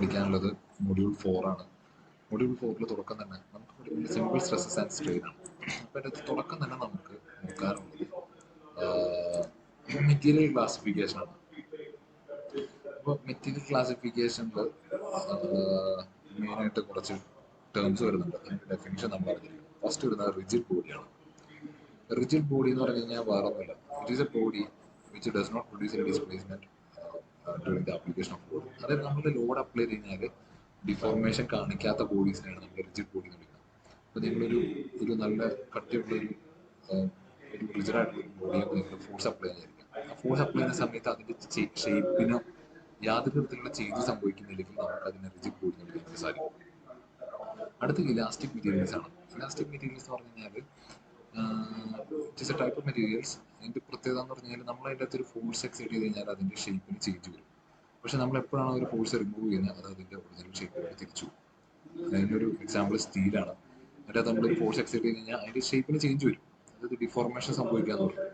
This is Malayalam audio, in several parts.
പഠിക്കാനുള്ളത് മൊഡ്യൂൾ 4 ആണ്. മൊഡ്യൂൾ 4 തുടക്കം തന്നെ നമുക്ക് പഠിക്കുന്നത് സിമ്പിൾ സ്ട്രെസ്സസ് ആൻഡ് സ്ട്രെയിൻ ആണ്. അപ്പോൾ അതിൻ്റെ തുടക്കം തന്നെ നമുക്ക് നോക്കാറുള്ളത് മെറ്റീരിയൽ ക്ലാസിഫിക്കേഷൻ ആണ്. അപ്പോൾ മെറ്റീരിയൽ ക്ലാസിഫിക്കേഷനിൽ മെയിനായിട്ട് കുറച്ച് ടേംസ് വരുന്നുണ്ട്. അതിൻ്റെ ഡെഫിനിഷൻ നമ്മൾ അറിഞ്ഞിരിക്കണം. ഫസ്റ്റ് വരുന്നത് റിജിഡ് ബോഡിയാണ്. റിജിഡ് ബോഡി എന്ന് പറഞ്ഞു കഴിഞ്ഞാൽ വേറെ ഒന്നുമില്ല, it is a body which does not produce a displacement during the application of load. അതായത് നമ്മൾ ലോഡ് അപ്ലൈ ചെയ്ത് കഴിഞ്ഞാൽ ഡിഫോർമേഷൻ കാണിക്കാത്ത ബോഡീസിനെയാണ് നമ്മൾ റിജിഡ് ബോഡി എന്ന് വിളിക്കുന്നത്. അപ്പോൾ നിങ്ങളൊരു നല്ല കട്ടിയുള്ളൊരു ഒരു റിജിഡായിട്ടുള്ള ബോഡിയെ നിങ്ങൾ ഫോഴ്സ് അപ്ലൈ ചെയ്യാതിരിക്കുക. ആ ഫോഴ്സ് അപ്ലൈ ചെയ്യുന്ന സമയത്ത് അതിൻ്റെ ഷേപ്പിനോ യാതൊരു തരത്തിലുള്ള ചേഞ്ച് സംഭവിക്കുന്നില്ലെങ്കിൽ നമുക്ക് അതിനെ റിജിഡ് ബോഡി എന്ന് വിളിക്കാൻ സാധിക്കും. അടുത്ത ഇലാസ്റ്റിക് മെറ്റീരിയൽസ് ആണ്. ഇലാസ്റ്റിക് മെറ്റീരിയൽസ് എന്ന് പറഞ്ഞു കഴിഞ്ഞാൽ it is A type of materials. അതിൻ്റെ പ്രത്യേകത എന്ന് പറഞ്ഞു കഴിഞ്ഞാൽ നമ്മൾ അതിൻ്റെ അകത്തൊരു ഫോഴ്സ് എക്സൈറ്റ് ചെയ്ത് കഴിഞ്ഞാൽ അതിൻ്റെ ഷേപ്പിന് ചേഞ്ച് വരും. പക്ഷെ നമ്മൾ എപ്പോഴാണ് ഒരു ഫോഴ്സ് റിമൂവ് ചെയ്യുന്നത് അത് അതിൻ്റെ ഒറിജിനൽ ഷേപ്പിലേക്ക് തിരിച്ചു. അതിൻ്റെ ഒരു എക്സാമ്പിൾ സ്റ്റീലാണ്. അതിൻ്റെ നമ്മളൊരു ഫോഴ്സ് എക്സൈറ്റ് ചെയ്ത് കഴിഞ്ഞാൽ അതിൻ്റെ ഷേപ്പിന് ചേഞ്ച് വരും, അതായത് ഡിഫോർമേഷൻ സംഭവിക്കാന്ന് പറയും.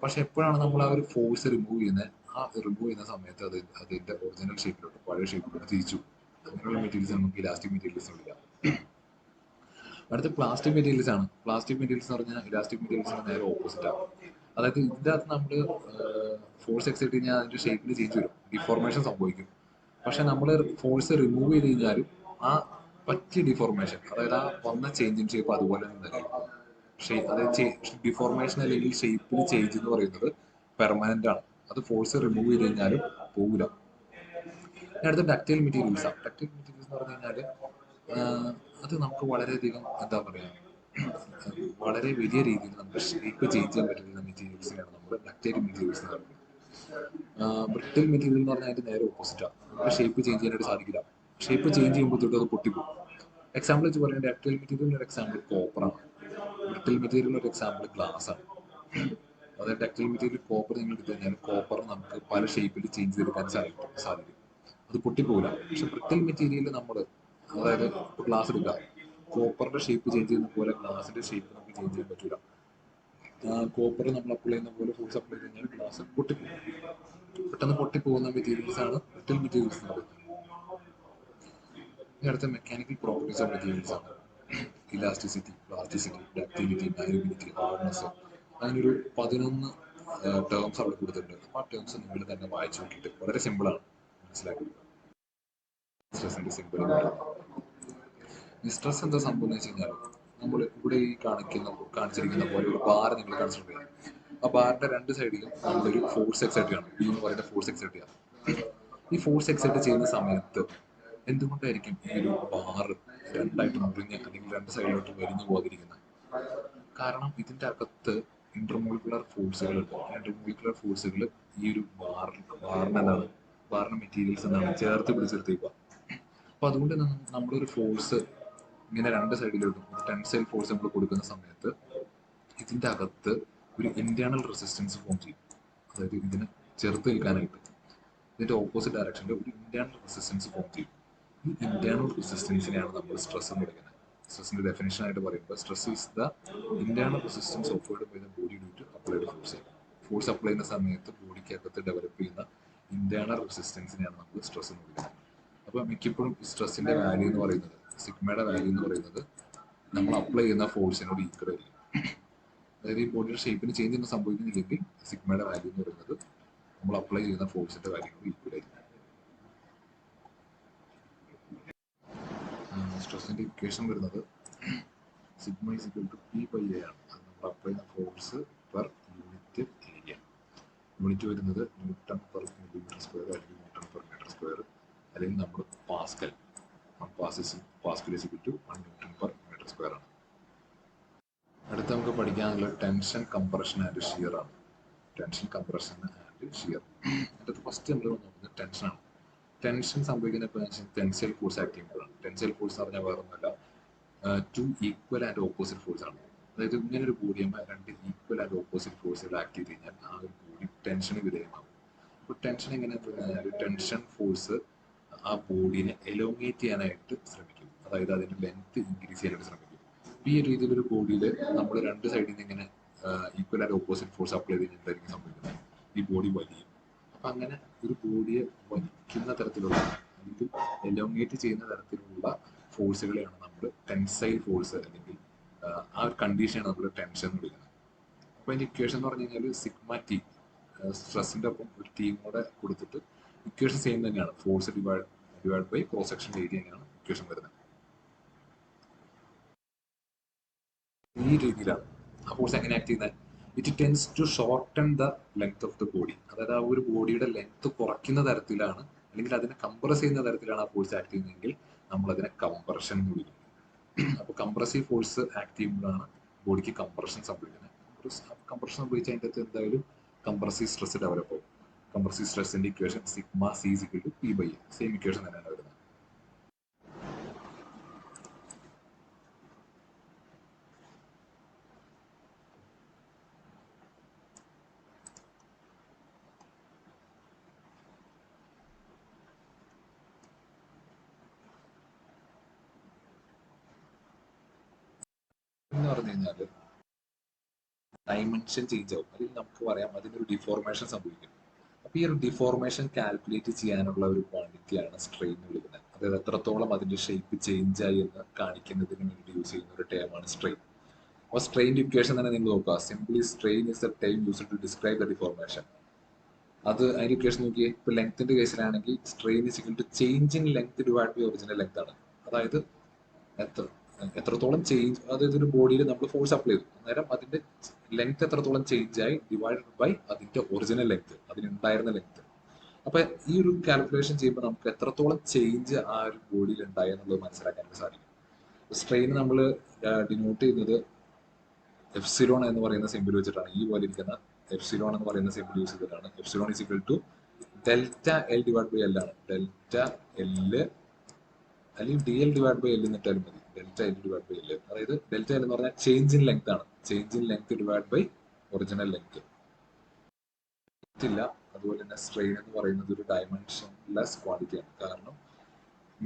പക്ഷെ എപ്പോഴാണ് നമ്മൾ ആ ഒരു ഫോഴ്സ് റിമൂവ് ചെയ്യുന്നത്, ആ റിമൂവ് ചെയ്യുന്ന സമയത്ത് അതിൻ്റെ ഒറിജിനൽ ഷേപ്പിലോട്ട് പഴയ ഷേപ്പിലോട്ട് തിരിച്ചു. അങ്ങനെയുള്ള മെറ്റീരിയൽസ് നമുക്ക് ഇലാസ്റ്റിക് മെറ്റീരിയൽസ് വിളിക്കാം. അടുത്ത പ്ലാസ്റ്റിക് മെറ്റീരിയൽസ് ആണ്. പ്ലാസ്റ്റിക് മെറ്റീരിയൽസ് എന്ന് പറഞ്ഞാൽ ഇലാസ്റ്റിക് മെറ്റീരിയൽസിന് നേരെ ഓപ്പോസിറ്റ് ആണ്. അതായത് ഇതിൻ്റെ അകത്ത് നമ്മൾ ഫോഴ്സ് എക്സൈറ്റ് കഴിഞ്ഞാൽ അതിൻ്റെ ഷേപ്പിന് ചേഞ്ച് വരും, ഡിഫോർമേഷൻ സംഭവിക്കും. പക്ഷെ നമ്മൾ ഫോഴ്സ് റിമൂവ് ചെയ്ത് കഴിഞ്ഞാലും ആ പറ്റിയ ഡിഫോർമേഷൻ, അതായത് ആ വന്ന ചേഞ്ച് ഇൻ ഷേപ്പ് അതുപോലെ തന്നെ അതായത് ഡിഫോർമേഷൻ അല്ലെങ്കിൽ ഷേപ്പിൽ ചേഞ്ച് എന്ന് പറയുന്നത് പെർമനന്റ് ആണ്. അത് ഫോഴ്സ് റിമൂവ് ചെയ്ത് കഴിഞ്ഞാലും പോകില്ല. അടുത്ത ഡക്റ്റൈൽ മെറ്റീരിയൽസ് ആണ്. ഡക്റ്റൈൽ മെറ്റീരിയൽസ് എന്ന് പറഞ്ഞു കഴിഞ്ഞാൽ അത് നമുക്ക് വളരെയധികം എന്താ പറയുക, വളരെ വലിയ രീതിയിൽ നമുക്ക് ഷേപ്പ് ചേഞ്ച് ചെയ്യാൻ പറ്റുന്ന മെറ്റീരിയൽസിനാണ് നമ്മൾ ഡക്റ്റൈൽ മെറ്റീരിയൽസ് എന്ന് പറയുന്നത്. ബ്രിട്ടിൽ മെറ്റീരിയൽ എന്ന് പറഞ്ഞാൽ അതിൻ്റെ നേരെ ഓപ്പോസിറ്റാണ്. നമുക്ക് ഷേപ്പ് ചേഞ്ച് ചെയ്യാനായിട്ട് സാധിക്കില്ല. ഷേപ്പ് ചേഞ്ച് ചെയ്യുമ്പോൾ തൊട്ട് അത് പൊട്ടിപ്പോകും. എക്സാമ്പിൾ വെച്ച് പറയുന്നത് ഡക്റ്റൈൽ മെറ്റീരിയലിന് ഒരു എക്സാമ്പിൾ കോപ്പറാണ്. ബ്രിട്ടിൽ മെറ്റീരിയലിന് ഒരു എക്സാമ്പിൾ ഗ്ലാസ് ആണ്. അതായത് ഡക്റ്റൈൽ മെറ്റീരിയൽ കോപ്പർ നിങ്ങൾ എടുത്തു കഴിഞ്ഞാൽ കോപ്പർ നമുക്ക് പല ഷേപ്പിൽ ചേഞ്ച് ചെയ്തെടുക്കാൻ സാധിക്കും, അത് പൊട്ടിപ്പോകില്ല. പക്ഷെ ബ്രിട്ടിൽ മെറ്റീരിയൽ നമ്മൾ, അതായത് ഇപ്പോൾ ഗ്ലാസ് എടുക്കുക, കോപ്പറിന്റെ ഷേപ്പ് ചേഞ്ച് ചെയ്യുന്ന പോലെ ഗ്ലാസിന്റെ ഷേപ്പ് നമുക്ക് ചേഞ്ച് ചെയ്യാൻ പറ്റില്ല. കോപ്പർ നമ്മൾ അപ്ലൈ ചെയ്യുന്ന പോലെ ഫോഴ്സ് അപ്ലൈ ചെയ്ത് കഴിഞ്ഞാൽ ഗ്ലാസ് പൊട്ടിപ്പോകും. പെട്ടെന്ന് പൊട്ടിപ്പോകുന്ന മെറ്റീരിയൽസ് ആണ് ബ്രിട്ടിൽ മെറ്റീരിയൽസ് എന്ന് പറയുന്നത്. ഇനി അടുത്ത മെക്കാനിക്കൽ പ്രോപ്പർട്ടീസ് ഓഫ് മെറ്റീരിയൽസ് ആണ്. Elasticity, plasticity, ductility, malleability, hardness. അതിനൊരു 11 ടേംസ് അവിടെ കൊടുത്തിട്ടുണ്ട്. ആ ടേംസ് നിങ്ങൾ തന്നെ വായിച്ചു നോക്കിയിട്ട് വളരെ സിമ്പിളാണ് മനസ്സിലാക്കുക. സ്ട്രെസിന്റെ സിമ്പിൾ സ്ട്രെസ് എന്താ സംഭവം എന്ന് വെച്ച് കഴിഞ്ഞാൽ നമ്മൾ ഇവിടെ ഈ കാണിച്ചിരിക്കുന്ന പോലെ ഒരു ബാർ നിങ്ങൾ കൺസിഡർ ചെയ്യാം. ആ ബാറിന്റെ രണ്ട് സൈഡിലും നമ്മളൊരു ഫോഴ്സ് എക്സൈറ്റ് ചെയ്യണം. ഈ എന്ന് പറയുന്ന ഫോഴ്സ് എക്സൈറ്റ് ചെയ്യാം. ഈ ഫോഴ്സ് എക്സൈറ്റ് ചെയ്യുന്ന സമയത്ത് എന്തുകൊണ്ടായിരിക്കും ഈ ഒരു ബാറ് രണ്ടായിട്ട് മുറിഞ്ഞ് അല്ലെങ്കിൽ രണ്ട് സൈഡിലോട്ട് വലിഞ്ഞു പോകാതിരിക്കുന്നത്? കാരണം ഇതിന്റെ അകത്ത് ഇന്റർമോളിക്കുലർ ഫോഴ്സുകളുണ്ട്. ഇന്റർമോളിക്കുലർ ഫോഴ്സുകൾ ഈ ഒരു ബാറിന്റെ മെറ്റീരിയൽസ് എന്താണ് ചേർത്ത് പിടിച്ചെടുത്തേക്കുക. അപ്പൊ അതുകൊണ്ട് തന്നെ നമ്മളൊരു ഫോഴ്സ് ഇങ്ങനെ രണ്ട് സൈഡിലോട്ടും ടെൻസൈൽ ഫോഴ്സ് നമ്മൾ കൊടുക്കുന്ന സമയത്ത് ഇതിന്റെ അകത്ത് ഒരു ഇന്റേണൽ റെസിസ്റ്റൻസ് ഫോം ചെയ്യും. അതായത് ഇതിനെ ചെറുത്ത് നിൽക്കാനായിട്ട് ഇതിന്റെ ഓപ്പോസിറ്റ് ഡയറക്ഷനിൽ ഒരു ഇന്റേണൽ റെസിസ്റ്റൻസ് ഫോം ചെയ്യും. ഈ ഇന്റേണൽ റെസിസ്റ്റൻസിനെയാണ് നമ്മൾ സ്ട്രെസ് എന്ന് വിളിക്കുന്നത്. സ്ട്രെസിന്റെ ഡെഫിനേഷൻ ആയിട്ട് പറയുമ്പോൾ stress is the internal resistance offered by the body due to applied force. Force apply ചെയ്യുന്ന സമയത്ത് ബോഡിക്കകത്ത് ഡെവലപ്പ് ചെയ്യുന്ന ഇന്റേണൽ റെസിസ്റ്റൻസിനെയാണ് നമ്മൾ സ്ട്രെസ് എന്ന് വിളിക്കുന്നത്. അപ്പോൾ മിക്കപ്പോഴും സ്ട്രെസ്സിന്റെ വാല്യൂ എന്ന് പറയുന്നത്, സിഗ്മയുടെ വാല്യൂ എന്ന് പറയുന്നത് നമ്മൾ അപ്ലൈ ചെയ്യുന്ന ഫോഴ്സിനോട് ഈക്വൽ ആയിരിക്കും. അതായത് ഈ ബോഡിയുടെ ഷേപ്പിന് ചേഞ്ച് ഒന്നും സംഭവിക്കുന്നില്ലെങ്കിൽ സിഗ്മയുടെ വാല്യൂ എന്ന് പറയുന്നത് നമ്മൾ അപ്ലൈ ചെയ്യുന്ന ഫോഴ്സിന്റെ വാല്യൂനോട് ഈക്വൽ ആയിരിക്കും. സ്ട്രെസ്സിന്റെ ഇക്വേഷൻ വരുന്നത് sigma is equal to P by A ആണ്. അത് നമ്മൾ അപ്ലൈ ചെയ്യുന്ന force per unit area. Unit വരുന്നത് ന്യൂട്ടൺ പെർ മില്ലിമീറ്റർ സ്ക്വയർ അല്ലെങ്കിൽ ന്യൂട്ടൺ പെർ മീറ്റർ സ്ക്വയർ അല്ലെങ്കിൽ നമ്മൾ pascal. Pascal is equal to 1 newton per metre square ആണ്. അടുത്ത് നമുക്ക് പഠിക്കാനുള്ള ടെൻഷൻ, കംപ്രഷൻ ആൻഡ് ഷിയർ ആണ്. Tension, compression and shear. അതിനകത്ത് ഫസ്റ്റ് നമ്മൾ നോക്കുന്നത് ടെൻഷനാണ്. ടെൻഷൻ സംഭവിക്കുന്ന ടെൻസൈൽ ഫോഴ്സ് ആക്ട് ചെയ്യുമ്പോഴാണ്. ടെൻസൈൽ ഫോഴ്സ് എന്ന് പറഞ്ഞാൽ വേറെ ഒന്നുമല്ല, two equal and opposite force ആണ്. അതായത് ഇങ്ങനെ ഒരു ബോഡിയുമ്പോൾ രണ്ട് ഈക്വൽ ആൻഡ് ഓപ്പോസിറ്റ് ഫോഴ്സുകൾ ആക്ട് ചെയ്ത് കഴിഞ്ഞാൽ ആ ഒരു ബോഡി ടെൻഷന് വിധേയമാകും. അപ്പോൾ ടെൻഷൻ എങ്ങനെയാണെന്ന് പറഞ്ഞാൽ ടെൻഷൻ ഫോഴ്സ് ആ ബോഡീനെ എലോങ്ങേറ്റ് ചെയ്യാനായിട്ട് ശ്രമിക്കും. അതായത് അതിന്റെ ലെങ്ത് ഇൻക്രീസ് ചെയ്യാനായിട്ട് ശ്രമിക്കും. ഈ ഒരു രീതിയിലൊരു ബോഡിയിൽ നമ്മൾ രണ്ട് സൈഡിൽ നിന്ന് ഇങ്ങനെ equal and opposite force apply ചെയ്ത് എന്തായിരിക്കും സംഭവിക്കുന്നത്? ഈ ബോഡി വലിയും. അപ്പം അങ്ങനെ ഒരു ബോഡിയെ വലിക്കുന്ന തരത്തിലുള്ള തരത്തിൽ എലോങ്ങേറ്റ് ചെയ്യുന്ന തരത്തിലുള്ള ഫോഴ്സുകളെയാണ് നമ്മൾ ടെൻസൈൽ ഫോഴ്സ് അല്ലെങ്കിൽ ആ ഒരു കണ്ടീഷനാണ് നമ്മൾ ടെൻഷൻ എന്ന് വിളിക്കുന്നത്. അപ്പോൾ അതിൻ്റെ ഇക്വേഷൻ എന്ന് പറഞ്ഞു കഴിഞ്ഞാൽ സിഗ്മ ടി, സ്ട്രെസ്സിൻ്റെ ഒപ്പം ഒരു ടീം കൂടെ കൊടുത്തിട്ട് ഇക്വേഷൻ സെയിം തന്നെയാണ്. Force divide by cross section area തന്നെയാണ് ഇക്വേഷൻ വരുന്നത്. ഈ രീതിയിലാണ് ആ ഫോഴ്സ് എങ്ങനെ ആക്ട് ചെയ്യുന്നത്? It tends to shorten the length of the body. അതായത് ആ ഒരു ബോഡിയുടെ ലെങ്ത് കുറയ്ക്കുന്ന തരത്തിലാണ് അല്ലെങ്കിൽ അതിനെ കംപ്രസ് ചെയ്യുന്ന തരത്തിലാണ് ആ ഫോഴ്സ് ആക്ട് ചെയ്യുന്നതെങ്കിൽ നമ്മളതിനെ കംപ്രഷൻ എന്ന് വിളിക്കും. അപ്പോൾ കംപ്രസീവ് ഫോഴ്സ് ആക്ട് ചെയ്യുമ്പോഴാണ് ബോഡിക്ക് കംപ്രഷൻ സംഭവിക്കുന്നത്. കംപ്രഷൻ സംഭവിച്ചാൽ അതിൻ്റെ അകത്ത് എന്തായാലും കംപ്രസീവ് സ്ട്രെസ് ഡെവലപ്പ് ആവും. കംപ്രസീവ് സ്ട്രെസ്സിന്റെ equation sigma C is equal to P by A, same equation തന്നെയാണ് വരുന്നത്. എന്ന് പറഞ്ഞു കഴിഞ്ഞാൽ ഡൈമെൻഷൻ ചേഞ്ച് ആവും, അല്ലെങ്കിൽ നമുക്ക് പറയാം അതിനൊരു ഡിഫോർമേഷൻ സംഭവിക്കും. അപ്പോൾ ഈ ഒരു ഡിഫോർമേഷൻ കാൽക്കുലേറ്റ് ചെയ്യാനുള്ള ഒരു ക്വാണ്ടിറ്റിയാണ് സ്ട്രെയിൻ എന്ന് വിളിക്കുന്നത്. അതായത് എത്രത്തോളം അതിന്റെ ഷേപ്പ് ചേഞ്ച് ആയി എന്ന് കാണിക്കുന്നതിന് വേണ്ടി യൂസ് ചെയ്യുന്ന ഒരു ടേമാണ് സ്ട്രെയിൻ. അപ്പോൾ സ്ട്രെയിൻ്റെ ഇക്വേഷൻ തന്നെ നിങ്ങൾ നോക്കുക. Simply strain is a time used to describe the deformation. അത് അതിന്റെ ഇക്വേഷൻ നോക്കിയേ. ഇപ്പോൾ ലെങ്ത്തിന്റെ കേസിലാണെങ്കിൽ strain is equal to change in length divide by original length ആണ്. അതായത് എത്രത്തോളം ചേഞ്ച്, അതായത് ഒരു ബോഡിയിൽ നമ്മൾ ഫോഴ്സ് അപ്ലൈ ചെയ്തു, അന്നേരം അതിന്റെ ലെങ്ത് എത്രത്തോളം ചേഞ്ച് ആയി ഡിവൈഡഡ് ബൈ അതിന്റെ ഒറിജിനൽ ലെങ്ത്, അതിനുണ്ടായിരുന്ന ലെങ്ത്. അപ്പൊ ഈ ഒരു കാൽക്കുലേഷൻ ചെയ്യുമ്പോൾ നമുക്ക് എത്രത്തോളം ചേഞ്ച് ആ ഒരു ബോഡിയിൽ ഉണ്ടായി എന്നുള്ളത് മനസ്സിലാക്കാൻ സാധിക്കും. സ്ട്രെയിൻ നമ്മൾ ഡിനോട്ട് ചെയ്യുന്നത് എഫ്സിലോൺ എന്ന് പറയുന്ന സിമ്പിൾ വെച്ചിട്ടാണ്. ഈ പോലെ ഇരിക്കുന്ന എഫ്സിലോൺ എന്ന് പറയുന്ന സിമ്പിൾ യൂസ് ചെയ്തിട്ടാണ്. Epsilon is equal to delta L divide by L ആണ്. ഡെൽറ്റ എല് അല്ലെങ്കിൽ D L divide by L എന്നിട്ടാലും മതി. Delta L divide by L, അതായത് ഡെൽറ്റ എൽ എന്ന് പറഞ്ഞാൽ ചേഞ്ച് ഇൻ ലെങ്ത് ആണ്. Change in length divide by original length ഇല്ല. അതുപോലെ തന്നെ സ്ട്രെയിൻ എന്ന് പറയുന്നത് ഒരു ഡയമെൻഷൻലെസ് ക്വാണ്ടിറ്റി ആണ്. കാരണം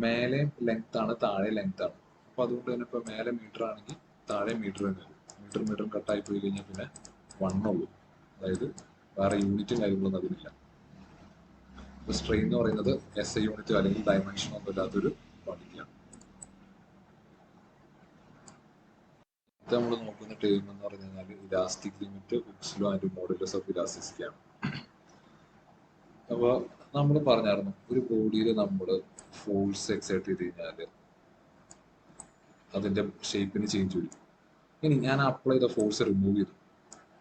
മേലെ ലെങ്ത് ആണ്, താഴെ ലെങ്ത് ആണ്. അപ്പൊ അതുകൊണ്ട് തന്നെ ഇപ്പൊ മേലെ മീറ്റർ ആണെങ്കിൽ താഴെ മീറ്റർ തന്നെ വരും. മീറ്റർ കട്ടായി പോയി കഴിഞ്ഞാൽ പിന്നെ വണ്ണുള്ളൂ. അതായത് വേറെ യൂണിറ്റും കാര്യങ്ങളൊന്നും അതിനില്ല. സ്ട്രെയിൻ എന്ന് പറയുന്നത് എസ് ഐ യൂണിറ്റ് അല്ലെങ്കിൽ ഡയമെൻഷൻ ഒന്നും ഇല്ലാത്തൊരു ക്വാണ്ടിറ്റിയാണ്. ഇത് നമ്മൾ നോക്കുന്ന ടേം എന്ന് പറഞ്ഞു കഴിഞ്ഞാൽ elastic limit, hooks law and modulus of elasticity ആണ്. അപ്പോൾ നമ്മൾ പറഞ്ഞായിരുന്നു ഒരു ബോഡിയിൽ നമ്മൾ ഫോഴ്സ് എക്സൈറ്റ് ചെയ്ത് കഴിഞ്ഞാൽ അതിന്റെ ഷേപ്പിന് ചേഞ്ച് വരും. ഇനി ഞാൻ അപ്ലൈ ചെയ്ത ഫോഴ്സ് റിമൂവ് ചെയ്തു,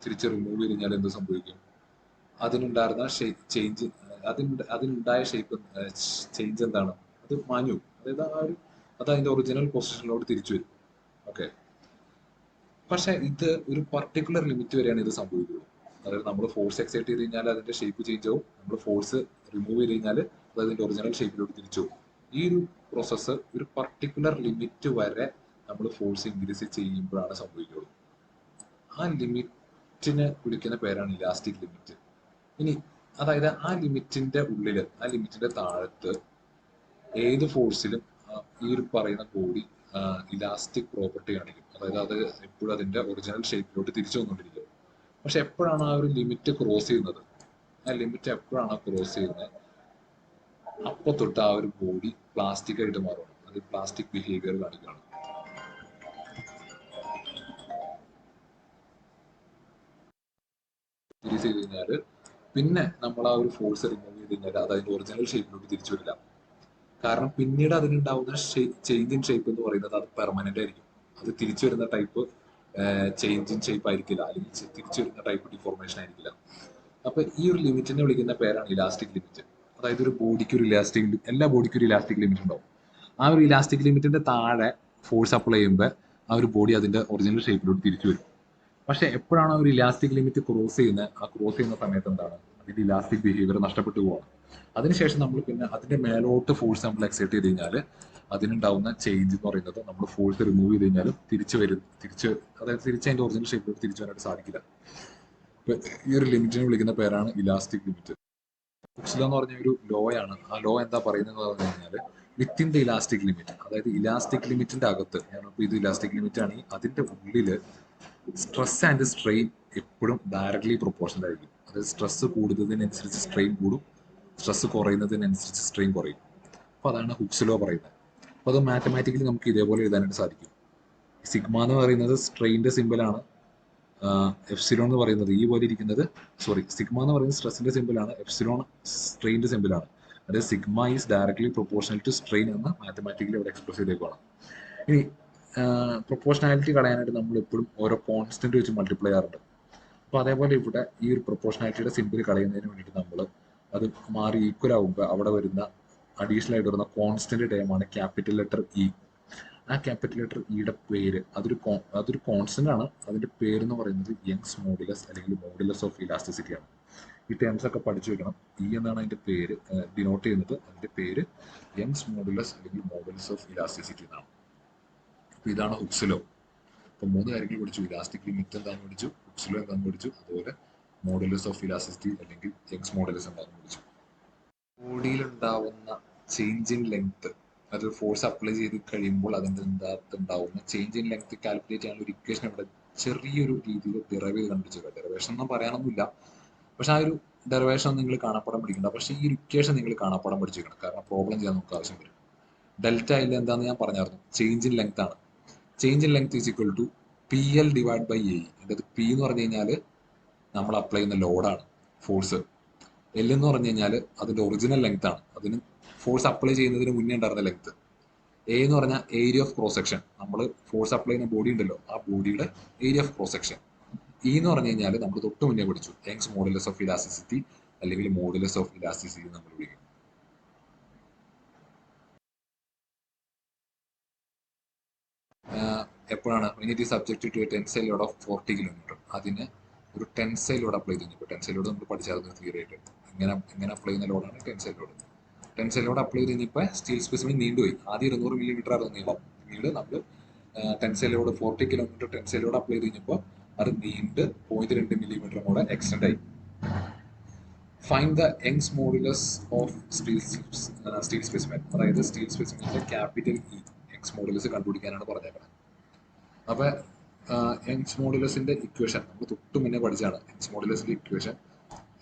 തിരിച്ച് റിമൂവ് ചെയ്ത് കഴിഞ്ഞാൽ എന്ത് സംഭവിക്കും? അതിനുണ്ടായിരുന്ന ചേഞ്ച്, അതിനുണ്ടായ ഷേപ്പ് ചേഞ്ച് എന്താണ്? അത് മാഞ്ഞു. അതായത് അത് അതിന്റെ ഒറിജിനൽ പൊസിഷനിലോട്ട് തിരിച്ചു വരും. ഓക്കെ, പക്ഷെ ഇത് ഒരു പർട്ടിക്കുലർ ലിമിറ്റ് വരെയാണ് ഇത് സംഭവിക്കുള്ളൂ. അതായത് നമ്മൾ ഫോഴ്സ് എക്സൈറ്റ് ചെയ്ത് കഴിഞ്ഞാൽ അതിന്റെ ഷേപ്പ് ചേഞ്ച് ആവും. നമ്മൾ ഫോഴ്സ് റിമൂവ് ചെയ്ത് കഴിഞ്ഞാൽ അത് അതിന്റെ ഒറിജിനൽ ഷേപ്പിലോട്ട് തിരിച്ചു പോകും. ഈ ഒരു പ്രോസസ്സ് ഒരു പർട്ടിക്കുലർ ലിമിറ്റ് വരെ നമ്മൾ ഫോഴ്സ് ഇൻക്രീസ് ചെയ്യുമ്പോഴാണ് സംഭവിക്കുള്ളൂ. ആ ലിമിറ്റിനെ വിളിക്കുന്ന പേരാണ് ഇലാസ്റ്റിക് ലിമിറ്റ്. ഇനി അതായത് ആ ലിമിറ്റിന്റെ ഉള്ളിൽ, ആ ലിമിറ്റിന്റെ താഴത്ത് ഏത് ഫോഴ്സിലും ഈ ഒരു പറയുന്ന ബോഡി ഇലാസ്റ്റിക് പ്രോപ്പർട്ടി കാണിക്കും. അതായത് അത് എപ്പോഴും അതിന്റെ ഒറിജിനൽ ഷേപ്പിലോട്ട് തിരിച്ചു വന്നുകൊണ്ടിരിക്കും. പക്ഷെ എപ്പോഴാണ് ആ ഒരു ലിമിറ്റ് ക്രോസ് ചെയ്യുന്നത്, ആ ലിമിറ്റ് എപ്പോഴാണ് ക്രോസ് ചെയ്യുന്നത്, അപ്പൊ തൊട്ട് ആ ഒരു ബോഡി പ്ലാസ്റ്റിക് ആയിട്ട് മാറും. അത് പ്ലാസ്റ്റിക് ബിഹേവിയർ കാണിക്കുകയാണ്. തിരിച്ചു ചെയ്ത് കഴിഞ്ഞാൽ പിന്നെ നമ്മൾ ആ ഒരു ഫോഴ്സ് റിമൂവ് ചെയ്ത് കഴിഞ്ഞാൽ അത് അതിന്റെ ഒറിജിനൽ ഷേപ്പിലോട്ട് തിരിച്ചു വരില്ല. കാരണം പിന്നീട് അതിനുണ്ടാവുന്ന ചേഞ്ച് ഇൻ ഷേപ്പ് എന്ന് പറയുന്നത് അത് പെർമനന്റ് ആയിരിക്കും. അത് തിരിച്ചു വരുന്ന ടൈപ്പ് ചേഞ്ച് ഇൻ ഷേപ്പ് ആയിരിക്കില്ല, അല്ലെങ്കിൽ തിരിച്ചു വരുന്ന ടൈപ്പ് ഡിഫോർമേഷൻ ആയിരിക്കില്ല. അപ്പൊ ഈ ഒരു ലിമിറ്റിനെ വിളിക്കുന്ന പേരാണ് ഇലാസ്റ്റിക് ലിമിറ്റ്. അതായത് ഒരു ബോഡിക്ക് ഒരു ഇലാസ്റ്റിക്, എല്ലാ ബോഡിക്കും ഒരു ഇലാസ്റ്റിക് ലിമിറ്റ് ഉണ്ടാവും. ആ ഒരു ഇലാസ്റ്റിക് ലിമിറ്റിന്റെ താഴെ ഫോഴ്സ് അപ്ലൈ ചെയ്യുമ്പോൾ ആ ഒരു ബോഡി അതിന്റെ ഒറിജിനൽ ഷേപ്പിലോട്ട് തിരിച്ചു വരും. പക്ഷെ എപ്പോഴാണ് ഒരു ഇലാസ്റ്റിക് ലിമിറ്റ് ക്രോസ് ചെയ്യുന്നത്, ആ ക്രോസ് ചെയ്യുന്ന സമയത്ത് എന്താണ്, അതിന്റെ ഇലാസ്റ്റിക് ബിഹേവിയർ നഷ്ടപ്പെട്ടു പോവാണ്. അതിനുശേഷം നമ്മൾ പിന്നെ അതിന്റെ മേലോട്ട് ഫോഴ്സ് നമ്മൾ എക്സൈറ്റ് ചെയ്ത് കഴിഞ്ഞാൽ അതിനുണ്ടാവുന്ന ചേഞ്ച് എന്ന് പറയുന്നത് നമ്മൾ ഫോഴ്സ് റിമൂവ് ചെയ്ത് കഴിഞ്ഞാലും അതായത് തിരിച്ച് അതിന്റെ ഒറിജിനൽ ഷേപ്പിലോട്ട് തിരിച്ചു വരാനായിട്ട് സാധിക്കില്ല. ഈ ഒരു ലിമിറ്റിനെ വിളിക്കുന്ന പേരാണ് ഇലാസ്റ്റിക് ലിമിറ്റ്. ഹുക്സ് ലോ എന്ന് പറഞ്ഞ ഒരു ലോ ആണ്. ആ ലോ എന്താ പറയുന്നത് പറഞ്ഞു കഴിഞ്ഞാൽ വിത്തിൻ ദ ഇലാസ്റ്റിക് ലിമിറ്റ്, അതായത് ഇലാസ്റ്റിക് ലിമിറ്റിന്റെ അകത്ത്, ഞാനിപ്പോൾ ഇത് ഇലാസ്റ്റിക് ലിമിറ്റ് ആണെങ്കിൽ അതിന്റെ ഉള്ളില് സ്ട്രെസ് ആൻഡ് സ്ട്രെയിൻ എപ്പോഴും ഡയറക്ട്ലി പ്രൊപ്പോർഷണൽ ആയിരിക്കും. അതായത് സ്ട്രെസ് കൂടുന്നതിനനുസരിച്ച് സ്ട്രെയിൻ കൂടും, സ്ട്രെസ് കുറയുന്നതിനനുസരിച്ച് സ്ട്രെയിൻ കുറയും. അപ്പോൾ അതാണ് ഹുക്സ് ലോ പറയുന്നത്. അപ്പോൾ അത് മാത്തമാറ്റിക്കലി നമുക്ക് ഇതേപോലെ എഴുതാനായിട്ട് സാധിക്കും. സിഗ്മ എന്ന് പറയുന്നത് സ്ട്രെയിൻ്റെ സിമ്പിളാണ്. എഫ്സിലോൺ എന്ന് പറയുന്നത് ഈ പോലെ ഇരിക്കുന്നത്, സിഗ്മ എന്ന് പറയുന്നത് സ്ട്രെസ്സിന്റെ സിമ്പിളാണ്, എഫ്സിലോൺ സ്ട്രെയിൻ്റെ സിമ്പിളാണ്. അതായത് sigma is directly proportional to strain എന്ന് മാത്തമാറ്റിക്കലി അവിടെ എക്സ്പ്രസ് ചെയ്തേക്കാണ്. ഇനി പ്രൊപ്പോർഷണാലിറ്റി കളയാനായിട്ട് നമ്മൾ എപ്പോഴും ഓരോ കോൺസ്റ്റന്റ് വെച്ച് മൾട്ടിപ്ലൈ ചെയ്യാറുണ്ട്. അപ്പോൾ അതേപോലെ ഇവിടെ ഈ ഒരു പ്രൊപ്പോർഷണാലിറ്റിയുടെ സിമ്പിൾ കളയുന്നതിന് വേണ്ടിയിട്ട് നമ്മൾ അത് മാറി ഈക്വൽ ആകുമ്പോൾ അവിടെ വരുന്ന അഡീഷണൽ ആയിട്ട് വരുന്ന കോൺസ്റ്റന്റ് ടേമാണ് ക്യാപിറ്റൽ ലെറ്റർ ഇ. ആ ക്യാപിറ്റൽ ലെറ്റർ ഇയുടെ പേര് അതൊരു കോൺസ്റ്റന്റ് ആണ്. അതിന്റെ പേര് എന്ന് പറയുന്നത് യങ്സ് മോഡുലസ് അല്ലെങ്കിൽ മോഡുലസ് ഓഫ് ഇലാസ്റ്റിസിറ്റി ആണ്. ഈ ടേംസ് ഒക്കെ പഠിച്ചു വെക്കണം. ഇ എന്നാണ് അതിന്റെ പേര് ഡിനോട്ട് ചെയ്യുന്നത്. അതിന്റെ പേര് യങ്സ് മോഡുലസ് അല്ലെങ്കിൽ മോഡുലസ് ഓഫ് ഇലാസ്റ്റിസിറ്റി എന്നാണ്. അപ്പോൾ ഇതാണ് ഹുക്സ് ലോ. അപ്പോൾ 3 കാര്യങ്ങൾ പഠിച്ചു. ഇലാസ്റ്റിക് ലിമിറ്റ് എന്താണെന്ന് പഠിച്ചു, ഹുക്സ് ലോ എന്താണെന്ന് പഠിച്ചു, അതുപോലെ മോഡുലസ് ഓഫ് ഇലാസ്റ്റിസിറ്റി അല്ലെങ്കിൽ യങ്സ് മോഡുലസ് എന്താണെന്ന് പഠിച്ചു. ബോഡിയിലുണ്ടാവുന്ന ചേഞ്ച് ഇൻ ലെങ്ത്, അത് ഫോഴ്സ് അപ്ലൈ ചെയ്ത് കഴിയുമ്പോൾ അതിൻ്റെ ഉണ്ടാവുന്ന ചേഞ്ച് ഇൻ ലെങ്ത് കാൽക്കുലേറ്റ് ചെയ്യാനുള്ള ഒരു ഇക്വേഷൻ ഇവിടെ ചെറിയൊരു രീതിയിൽ ഡെറൈവ് ചെയ്ത് കണ്ടുപിടിച്ചേക്കാം. ഡെറിവേഷൻ ഒന്നും പറയാനൊന്നുമില്ല, പക്ഷെ ആ ഒരു ഡെറിവേഷൻ നിങ്ങൾ കാണാപ്പാടം പഠിക്കണ്ട. പക്ഷേ ഈ ഒരു ഇക്വേഷൻ നിങ്ങൾ കാണാപ്പാടം പഠിച്ചേക്കണം, കാരണം പ്രോബ്ലം ചെയ്യാൻ നമുക്ക് ആവശ്യം വരും. ഡെൽറ്റ ഇല്ല എന്താണെന്ന് ഞാൻ പറഞ്ഞായിരുന്നു, ചേഞ്ച് ഇൻ ലെങ്ത് ആണ്. Change in length is equal to P L divide by A. അതായത് പി എന്ന് പറഞ്ഞു കഴിഞ്ഞാൽ നമ്മൾ അപ്ലൈ ചെയ്യുന്ന ലോഡാണ്, ഫോഴ്സ്. എൽ എന്ന് പറഞ്ഞു കഴിഞ്ഞാൽ അതിന്റെ ഒറിജിനൽ ലെങ്ത് ആണ്, അതിന് ഫോഴ്സ് അപ്ലൈ ചെയ്യുന്നതിന് മുന്നേ ഉണ്ടായിരുന്ന ലെങ്ത്. എ എന്ന് പറഞ്ഞാൽ ഏരിയ ഓഫ് ക്രോസ് സെക്ഷൻ, നമ്മൾ ഫോഴ്സ് അപ്ലൈ ചെയ്യുന്ന ബോഡി ഉണ്ടല്ലോ ആ ബോഡിയുടെ area of cross section. E എന്ന് പറഞ്ഞു കഴിഞ്ഞാൽ നമ്മൾ തൊട്ട് മുന്നേ പഠിച്ചു, യങ്സ് മോഡുലസ് ഓഫ് ഇലാസ്റ്റിസിറ്റി അല്ലെങ്കിൽ മോഡുലസ് ഓഫ് ഇലാസ്റ്റിസിറ്റി നമ്മൾ വിളിക്കും. എപ്പോഴാണ് it is subject to a tensile load of 40 kilometre. അതിന് ഒരു ടെൻസൈൽ ലോഡ് അപ്ലൈ ചെയ്യുന്നു. ഇപ്പോൾ ടെൻസൈൽ ലോഡ് നമ്മൾ പഠിച്ചായിരുന്നു തിയറി ആയിട്ട്. ഇങ്ങനെ അപ്ലൈ ചെയ്യുന്ന ലോഡാണ് tensile load. Tensile load apply ചെയ്ത് കഴിഞ്ഞപ്പോൾ സ്റ്റീൽ സ്പെസിമെൻ നീണ്ടുപോയി. ആദ്യം 200 മില്ലിമീറ്റർ ആയിരുന്നു നീളം. പിന്നീട് നമ്മൾ tensile load 40 kilometre tensile load apply ചെയ്ത് കഴിഞ്ഞപ്പോൾ അത് നീണ്ട് 0.2 മില്ലിമീറ്റർ കൂടെ എക്സ്റ്റെൻഡ് ആയി. Find the Young's modulus of steel specimen. അതായത് സ്റ്റീൽ സ്പെസിമെന്റെ ക്യാപിറ്റൽ ഇ യങ്സ് മോഡുലസ് കണ്ടുപിടിക്കാനാണ് പറഞ്ഞേക്കുന്നത്. അപ്പോൾ യങ്സ് മോഡുലസിന്റെ ഇക്വേഷൻ നമ്മൾ തൊട്ട് മുന്നേ പഠിച്ചാണ്. യങ്സ് മോഡുലസിന്റെ ഇക്വേഷൻ,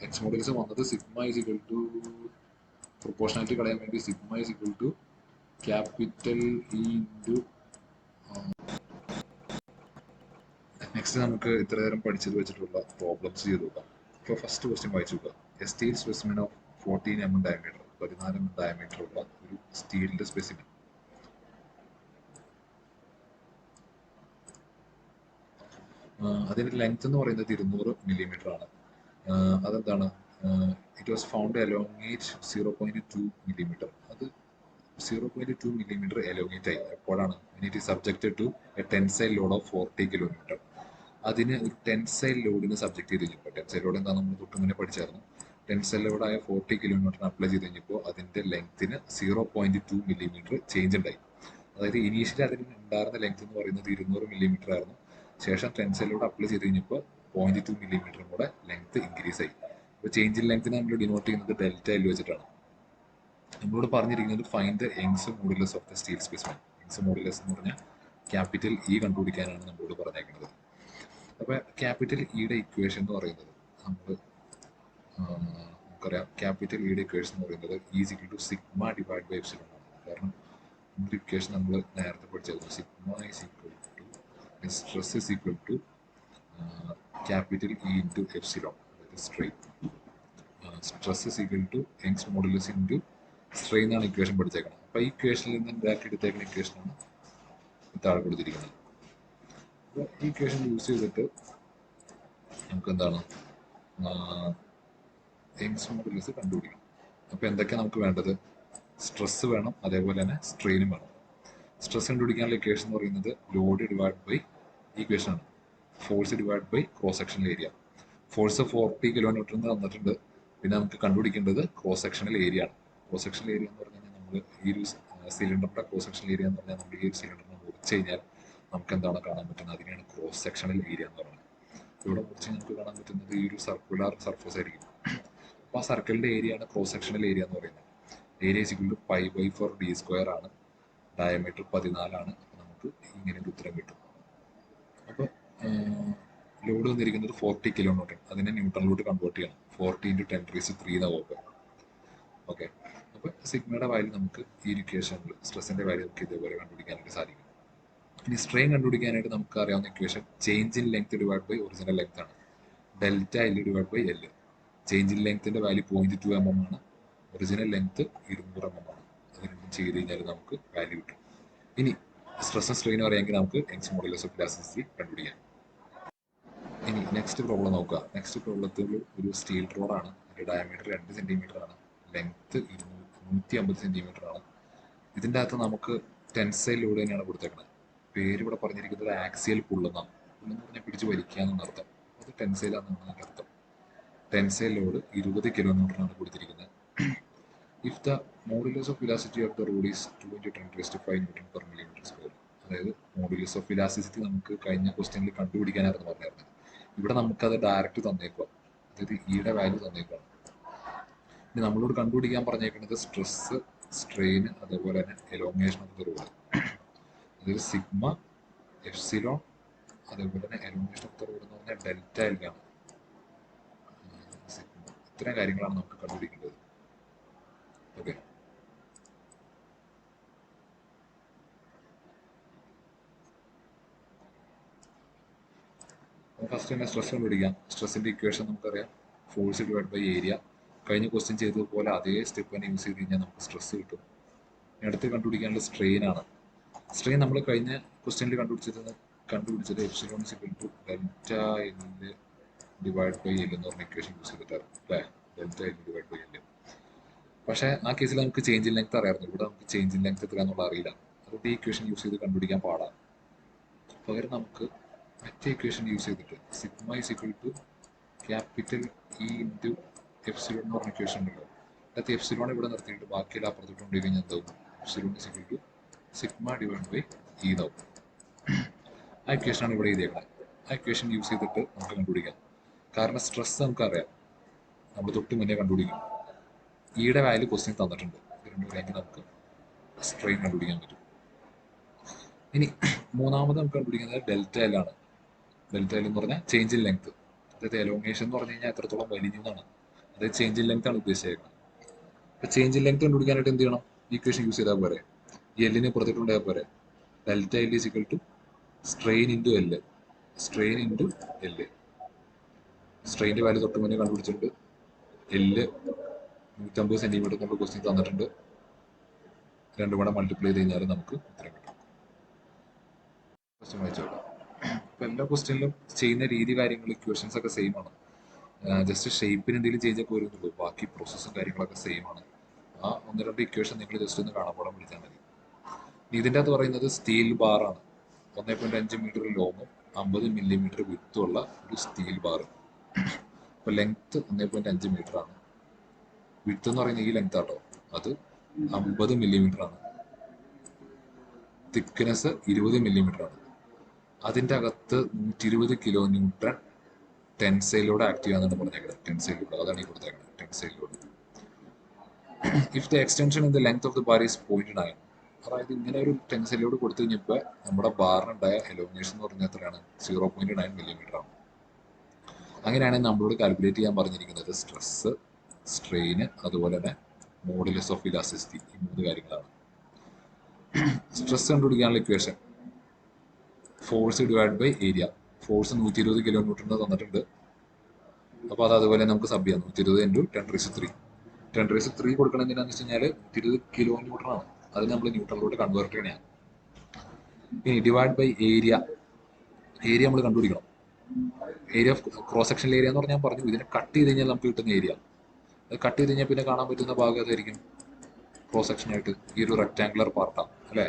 യങ്സ് മോഡുലസ് വന്നത് sigma is equal to, proportionality കളയാൻ വേണ്ടി sigma is equal to capital E into. Next നമുക്ക് ഇത്ര നേരം പഠിച്ചത് വെച്ചിട്ടുള്ള പ്രോബ്ലംസ് ചെയ്ത് നോക്കാം. ഇപ്പോൾ ഫസ്റ്റ് ക്വസ്റ്റ്യൻ വായിച്ചു നോക്കുക. A steel specimen of 14 mm diameter, 14 mm diameter ഉള്ള ഒരു സ്റ്റീലിന്റെ സ്പെസിമെൻ. അതിന്റെ ലെങ്ത് എന്ന് പറയുന്നത് 200 മില്ലിമീറ്റർ ആണ്. അതെന്താണ്, it was found elongate 0.2 millimetre. അത് 0.2 മില്ലിമീറ്റർ എലോങ്ങേറ്റ് ആയി. എപ്പോഴാണ്? It is subjected to a tensile load of 40 kilometre. അതിന് ഒരു ടെൻസൈൽ ലോഡിന് സബ്ജക്ട് ചെയ്ത് കഴിഞ്ഞപ്പോൾ, ടെൻസൈൽ ലോഡ് എന്താ നമ്മൾ തൊട്ട് മുന്നേ പഠിച്ചായിരുന്നു. ടെൻസൈൽ ലോഡായ 40 കിലോമീറ്ററിന് അപ്ലൈ ചെയ്ത് കഴിഞ്ഞപ്പോൾ അതിന്റെ ലെങ്ത്തിന് 0.2 മില്ലിമീറ്റർ ചേഞ്ച് ഉണ്ടായി. അതായത് ഇനീഷ്യലി അതിന് ഉണ്ടായിരുന്ന ലെങ്ത് എന്ന് പറയുന്നത് 200 മില്ലിമീറ്റർ ആയിരുന്നു. ശേഷം ടെൻസൈൽ ലോഡ് അപ്ലൈ ചെയ്ത് കഴിഞ്ഞപ്പോൾ 0.2 മില്ലിമീറ്ററും കൂടെ ലെങ്ത് ഇൻക്രീസ് ആയി. അപ്പോൾ ചേഞ്ച് ഇൻ ലെങ്ത്തിനെ നമ്മൾ ഡിനോട്ട് ചെയ്യുന്നത് ഡെൽറ്റ എൽ വെച്ചിട്ടാണ്. നമ്മളോട് പറഞ്ഞിരിക്കുന്നത് find the Young's modulus of the steel specimen. Young's modulus എന്ന് പറഞ്ഞാൽ ക്യാപിറ്റൽ ഇ കണ്ടുപിടിക്കാനാണ് നമ്മളോട് പറഞ്ഞേക്കുന്നത്. അപ്പോൾ ക്യാപിറ്റൽ ഇയുടെ ഇക്വേഷൻ എന്ന് പറയുന്നത് നമുക്കറിയാം. ക്യാപിറ്റൽ ഇയുടെ ഇക്വേഷൻ എന്ന് പറയുന്നത് is equal to sigma divide by epsilon ആണ്. കാരണം നമ്മുടെ ഇക്വേഷൻ നമ്മൾ നേരത്തെ പഠിച്ചായിരുന്നു. Sigma is equal to stress is equal to capital E into epsilon, strain. Stress is equal to Young's modulus into strain ആണ് ഇക്വേഷൻ പഠിച്ചേക്കണം. അപ്പോൾ ഈ ഇക്വേഷനിൽ നിന്ന് ഡയറക്റ്റ് എടുത്തേക്കുന്ന ഇക്വേഷനാണ് താഴെ കൊടുത്തിരിക്കുന്നത്. അപ്പോൾ ഈ ഇക്വേഷൻ യൂസ് ചെയ്തിട്ട് നമുക്ക് എന്താണ് യങ്സ് മോഡുലസ് കണ്ടുപിടിക്കണം. അപ്പോൾ എന്തൊക്കെയാണ് നമുക്ക് വേണ്ടത്? സ്ട്രെസ് വേണം, അതേപോലെ തന്നെ സ്ട്രെയിനും വേണം. സ്ട്രെസ് കണ്ടുപിടിക്കാനുള്ള ഇക്വേഷൻ എന്ന് പറയുന്നത് ലോഡ് ഡിവൈഡ് ബൈ ഇക്വേഷൻ ആണ്, force divide by cross sectional area. Force 40 kilometre എന്ന് തന്നിട്ടുണ്ട്. പിന്നെ നമുക്ക് കണ്ടുപിടിക്കേണ്ടത് ക്രോസ് സെക്ഷണൽ ഏരിയ ആണ്. ക്രോസ് സെക്ഷണൽ ഏരിയ എന്ന് പറഞ്ഞു കഴിഞ്ഞാൽ നമ്മൾ ഈ ഒരു സിലിണ്ടറിന്റെ ക്രോസ് സെക്ഷണൽ ഏരിയ എന്ന് പറഞ്ഞാൽ നമ്മൾ ഈ ഒരു സിലിണ്ടറിനെ മുറിച്ച് കഴിഞ്ഞാൽ നമുക്ക് എന്താണ് കാണാൻ പറ്റുന്നത്? അതിനെയാണ് ക്രോസ് സെക്ഷണൽ ഏരിയ എന്ന് പറയുന്നത്. ഇവിടെ മുറിച്ച് നമുക്ക് കാണാൻ പറ്റുന്നത് ഈ ഒരു സർക്കുലർ സർഫസ് ആയിരിക്കും. അപ്പോൾ ആ സർക്കിളിന്റെ ഏരിയ ആണ് ക്രോസ് സെക്ഷണൽ ഏരിയ എന്ന് പറയുന്നത്. ഏരിയ ഈക്വൽ ടു π/4 d² ആണ്. ഡയമീറ്റർ 14 ആണ്. നമുക്ക് ഇങ്ങനെ ഒരു ഉത്തരം കിട്ടും. അപ്പോൾ ലോഡ് വന്നിരിക്കുന്നത് 40 കിലോമീറ്റർ. അതിനെ ന്യൂട്ടണിലോട്ട് കൺവേർട്ട് ചെയ്യണം. 40 × 10⁻³ ഓക്കെ. അപ്പോൾ സിഗ്മയുടെ വാല്യൂ നമുക്ക് ഈ ഇക്വേഷനിൽ സ്ട്രെസ്സിൻ്റെ വാല്യൂ നമുക്ക് ഇതേപോലെ കണ്ടുപിടിക്കാനായിട്ട് സാധിക്കും. ഇനി സ്ട്രെയിൻ കണ്ടുപിടിക്കാനായിട്ട് നമുക്ക് അറിയാവുന്ന equation change in length divide by original length ആണ്. Delta L divide by L. Change in ലെങ്ത്തിന്റെ വാല്യൂ 0.2 mm ആണ്, ഒറിജിനൽ ലെങ്ത് 200 mm ആണ്. അത് രണ്ടും ചെയ്ത് കഴിഞ്ഞാൽ നമുക്ക് വാല്യൂ കിട്ടും. ഇനി സ്ട്രെസ് സ്ട്രെയിൻ അറിയാമെങ്കിൽ നമുക്ക് യങ്സ് മോഡുലസ് ഓഫ് ഇലാസ്റ്റിസിറ്റി കണ്ടുപിടിക്കാം. ഇനി നെക്സ്റ്റ് പ്രോബ്ലം നോക്കുക. നെക്സ്റ്റ് പ്രോബ്ലത്തിൽ ഒരു സ്റ്റീൽ റോഡാണ്. അതിൻ്റെ ഡയമീറ്റർ 2 സെൻറ്റിമീറ്റർ ആണ്, ലെങ്ത് 150 സെൻറ്റിമീറ്റർ ആണ്. ഇതിൻ്റെ അകത്ത് നമുക്ക് ടെൻസൈൽ ലോഡ് തന്നെയാണ് കൊടുത്തേക്കുന്നത്. പേര് ഇവിടെ പറഞ്ഞിരിക്കുന്നത് ആക്സിയൽ പുള്ളെന്നാണ്. പുള്ളെന്ന് പറഞ്ഞാൽ പിടിച്ച് വലിക്കാമെന്നാണ് അർത്ഥം. അത് ടെൻസൈലാണെന്നാണ് അതിൻ്റെ അർത്ഥം. ടെൻസൈൽ ലോഡ് 20 കിലോമീറ്ററാണ് കൊടുത്തിരിക്കുന്നത്. If the modulus of elasticity of the road is 2 × 10⁵ newton per millimetre square. അതായത് മോഡുലസ് ഓഫ് ഇലാസ്റ്റിസിറ്റി നമുക്ക് കഴിഞ്ഞ ക്വസ്റ്റ്യനിൽ കണ്ടുപിടിക്കാനായിരുന്നു പറഞ്ഞായിരുന്നത്. ഇവിടെ നമുക്കത് ഡയറക്റ്റ് തന്നേക്കുക, അതായത് ഇയുടെ വാല്യൂ തന്നേക്കുകയാണ്. ഇനി നമ്മളോട് കണ്ടുപിടിക്കാൻ പറഞ്ഞേക്കുന്നത് സ്ട്രെസ്, സ്ട്രെയിൻ, അതേപോലെ തന്നെ എലോങ്ങേഷൻ ഓഫ് ദ റോഡ്. അതായത് സിഗ്മ, എപ്സിലോൺ, അതേപോലെ തന്നെ എലോങ്ങേഷൻ ഓഫ് ദ റോഡ് എന്ന് പറഞ്ഞാൽ ഡെൽറ്റ എൽ ആണ്. സിഗ്മ, ഇത്തരം കാര്യങ്ങളാണ് നമുക്ക് കണ്ടുപിടിക്കേണ്ടത്. ഓക്കെ, ഫസ്റ്റ് തന്നെ സ്ട്രെസ് കണ്ടുപിടിക്കാം. സ്ട്രെസ്സിൻ്റെ ഇക്വേഷൻ നമുക്കറിയാം, ഫോഴ്സ് ഡിവൈഡ് ബൈ ഏരിയ. കഴിഞ്ഞ ക്വസ്റ്റ്യൻ ചെയ്തതുപോലെ അതേ സ്റ്റെപ്പ് തന്നെ യൂസ് ചെയ്ത് കഴിഞ്ഞാൽ നമുക്ക് സ്ട്രെസ് കിട്ടും. അടുത്ത് കണ്ടുപിടിക്കാനുള്ള സ്ട്രെയിൻ ആണ്. സ്ട്രെയിൻ നമ്മൾ കഴിഞ്ഞ ക്വസ്റ്റ്യനിൽ കണ്ടുപിടിച്ചത് epsilon is equal to delta L divide by L എന്ന് പറഞ്ഞ ഇക്വേഷൻ യൂസ് ചെയ്തിട്ടായിരുന്നു അല്ലേ, delta L divide by L. പക്ഷേ ആ കേസിൽ നമുക്ക് ചേഞ്ച് ഇൻ ലെങ്ത് അറിയാമായിരുന്നു. ഇവിടെ നമുക്ക് ചേഞ്ച് ഇൻ ലെങ്ത് എത്രയാണെന്നുള്ള അറിയില്ല. അതുകൊണ്ട് ഈ ഇക്വേഷൻ യൂസ് ചെയ്ത് കണ്ടുപിടിക്കാൻ പാടാണ്. പകരം നമുക്ക് മറ്റേ ഇക്വേഷൻ യൂസ് ചെയ്തിട്ട് sigma is equal to capital E into epsilon എന്ന് പറഞ്ഞ ഇക്വേഷൻ ഉണ്ടല്ലോ. അതിനകത്ത് എപ്സിലോൺ ഇവിടെ നിർത്തിയിട്ട് ബാക്കിയെല്ലാം അപ്പുറത്തോട്ട് കൊണ്ടുപോയി കഴിഞ്ഞാൽ എന്താവും, epsilon is equal to sigma divide by E എന്നാവും. ആ ഇക്വേഷനാണ് ഇവിടെ എഴുതിയേക്കുന്നത്. ആ ഇക്വേഷൻ യൂസ് ചെയ്തിട്ട് നമുക്ക് കണ്ടുപിടിക്കാം. കാരണം സ്ട്രെസ് നമുക്കറിയാം, നമ്മൾ തൊട്ട് മുന്നേ കണ്ടുപിടിക്കും. ഇയുടെ വാല്യൂ ക്വസ്റ്റ്യൻ തന്നിട്ടുണ്ട്. ഇത് രണ്ടുപേരെങ്കിൽ നമുക്ക് സ്ട്രെയിൻ കണ്ടുപിടിക്കാൻ പറ്റും. ഇനി മൂന്നാമത് നമുക്ക് കണ്ടുപിടിക്കുന്നത് ഡെൽറ്റ എൽ ആണ്. ഡെൽറ്റ എൽ എന്ന് പറഞ്ഞാൽ ചേഞ്ച് ഇൻ ലെങ്ത്. അതായത് എലോങ്ങേഷൻ എന്ന് പറഞ്ഞു കഴിഞ്ഞാൽ എത്രത്തോളം വലിഞ്ഞു എന്നാണ്. അതായത് ചേഞ്ച് ഇൻ ലെങ്ത് ആണ് ഉദ്ദേശിച്ചേക്കുന്നത്. അപ്പോൾ ചേഞ്ച് ഇൻ ലെങ്ത് കണ്ടുപിടിക്കാനായിട്ട് എന്ത് ചെയ്യണം, ഈക്വേഷൻ യൂസ് ചെയ്താൽ പോരെ, എല്ലിനെ പുറത്തിട്ടുണ്ടായാൽ പോരെ. Delta L is equal to strain into L, strain into L. സ്ട്രെയിൻ്റെ വാല്യൂ തൊട്ട് മുന്നേ കണ്ടുപിടിച്ചിട്ടുണ്ട്. എല്ല് 150 സെൻറ്റിമീറ്റർ നമ്മൾ ക്വസ്റ്റ്യൻ തന്നിട്ടുണ്ട്. രണ്ടും കൂടെ മൾട്ടിപ്ലൈ ചെയ്ത് കഴിഞ്ഞാൽ നമുക്ക് ഉത്തരം കിട്ടും. ക്വസ്റ്റ്യൻ വായിച്ചോളാം. അപ്പോൾ എല്ലാ ക്വസ്റ്റ്യനിലും ചെയ്യുന്ന രീതി, കാര്യങ്ങൾ, ഇക്വേഷൻസ് ഒക്കെ സെയിം ആണ്. ജസ്റ്റ് ഷേപ്പിന് എന്തെങ്കിലും ചേഞ്ച് ഒക്കെ വരുന്നുള്ളൂ. ബാക്കി പ്രോസസ്സും കാര്യങ്ങളൊക്കെ സെയിം ആണ്. ആ 1-2 ഇക്വേഷൻ നിങ്ങൾ ജസ്റ്റ് ഒന്ന് കാണാപ്പാടം വിളിച്ചാൽ മതി. ഇതിൻ്റെ അകത്ത് പറയുന്നത് സ്റ്റീൽ ബാറാണ്. 1.5 മീറ്റർ ലോങ്ങും 50 മില്ലിമീറ്റർ വിഡ്ത്തും ഉള്ള ഒരു സ്റ്റീൽ ബാർ. അപ്പോൾ ലെങ്ത്ത് 1.5 മീറ്റർ ആണ്. വിഡ്ത്ത് എന്ന് പറയുന്നത് ഈ ലെങ്ത് ആട്ടോ, അത് 50 മില്ലിമീറ്റർ ആണ്. തിക്നെസ് 20 മില്ലിമീറ്റർ ആണ്. അതിൻ്റെ അകത്ത് 120 കിലോ ന്യൂട്ടൺ ടെൻസൈലോട് ആക്ട് ചെയ്യാന്നാണ് പറഞ്ഞേക്കുന്നത്. ടെൻസൈലോട്, അതാണ് ഈ കൊടുത്തേക്കുന്നത്, tensile load. If the extension in the length of the bar is 0.9, അതായത് ഇങ്ങനെ ഒരു ടെൻസൈലോട് കൊടുത്തു കഴിഞ്ഞപ്പോൾ നമ്മുടെ ബാറിനുണ്ടായ എലോങ്ങേഷൻ എന്ന് പറഞ്ഞാൽ എത്രയാണ്, 0.9 മില്ലിമീറ്റർ ആണ്. അങ്ങനെയാണെങ്കിൽ നമ്മളോട് കാൽക്കുലേറ്റ് ചെയ്യാൻ പറഞ്ഞിരിക്കുന്നത് സ്ട്രെസ്, സ്ട്രെയിന്, അതുപോലെ തന്നെ മോഡുലസ് ഓഫ് ഇലാസ്റ്റിസിറ്റി, ഈ 3 കാര്യങ്ങളാണ്. സ്ട്രെസ് കണ്ടുപിടിക്കാനുള്ള equation force divide by area. Force 120 kilo newton തന്നിട്ടുണ്ട്. അപ്പോൾ അത് അതുപോലെ നമുക്ക് സബ് ചെയ്യാം. 120 × 10⁻³ കൊടുക്കണം. എന്തിനാന്ന് വെച്ച് കഴിഞ്ഞാൽ 120 കിലോ ന്യൂട്ടൺ ആണ്. അത് നമ്മൾ ന്യൂട്ടണിലോട്ട് കൺവേർട്ട് ചെയ്യണം. ഇനി ഡിവൈഡ് ബൈ ഏരിയ. ഏരിയ നമ്മൾ കണ്ടുപിടിക്കണം. Area of cross sectional area എന്ന് പറഞ്ഞാൽ ഞാൻ പറഞ്ഞു, ഇതിനെ കട്ട് ചെയ്ത് കഴിഞ്ഞാൽ നമുക്ക് കിട്ടുന്ന ഏരിയ. അത് കട്ട് ചെയ്ത് കഴിഞ്ഞാൽ പിന്നെ കാണാൻ പറ്റുന്ന ഭാഗം അതായിരിക്കും ക്രോസ് സെക്ഷനായിട്ട് ഈ ഒരു റെക്ടാങ്കുലർ പാർട്ടാണ് അല്ലേ.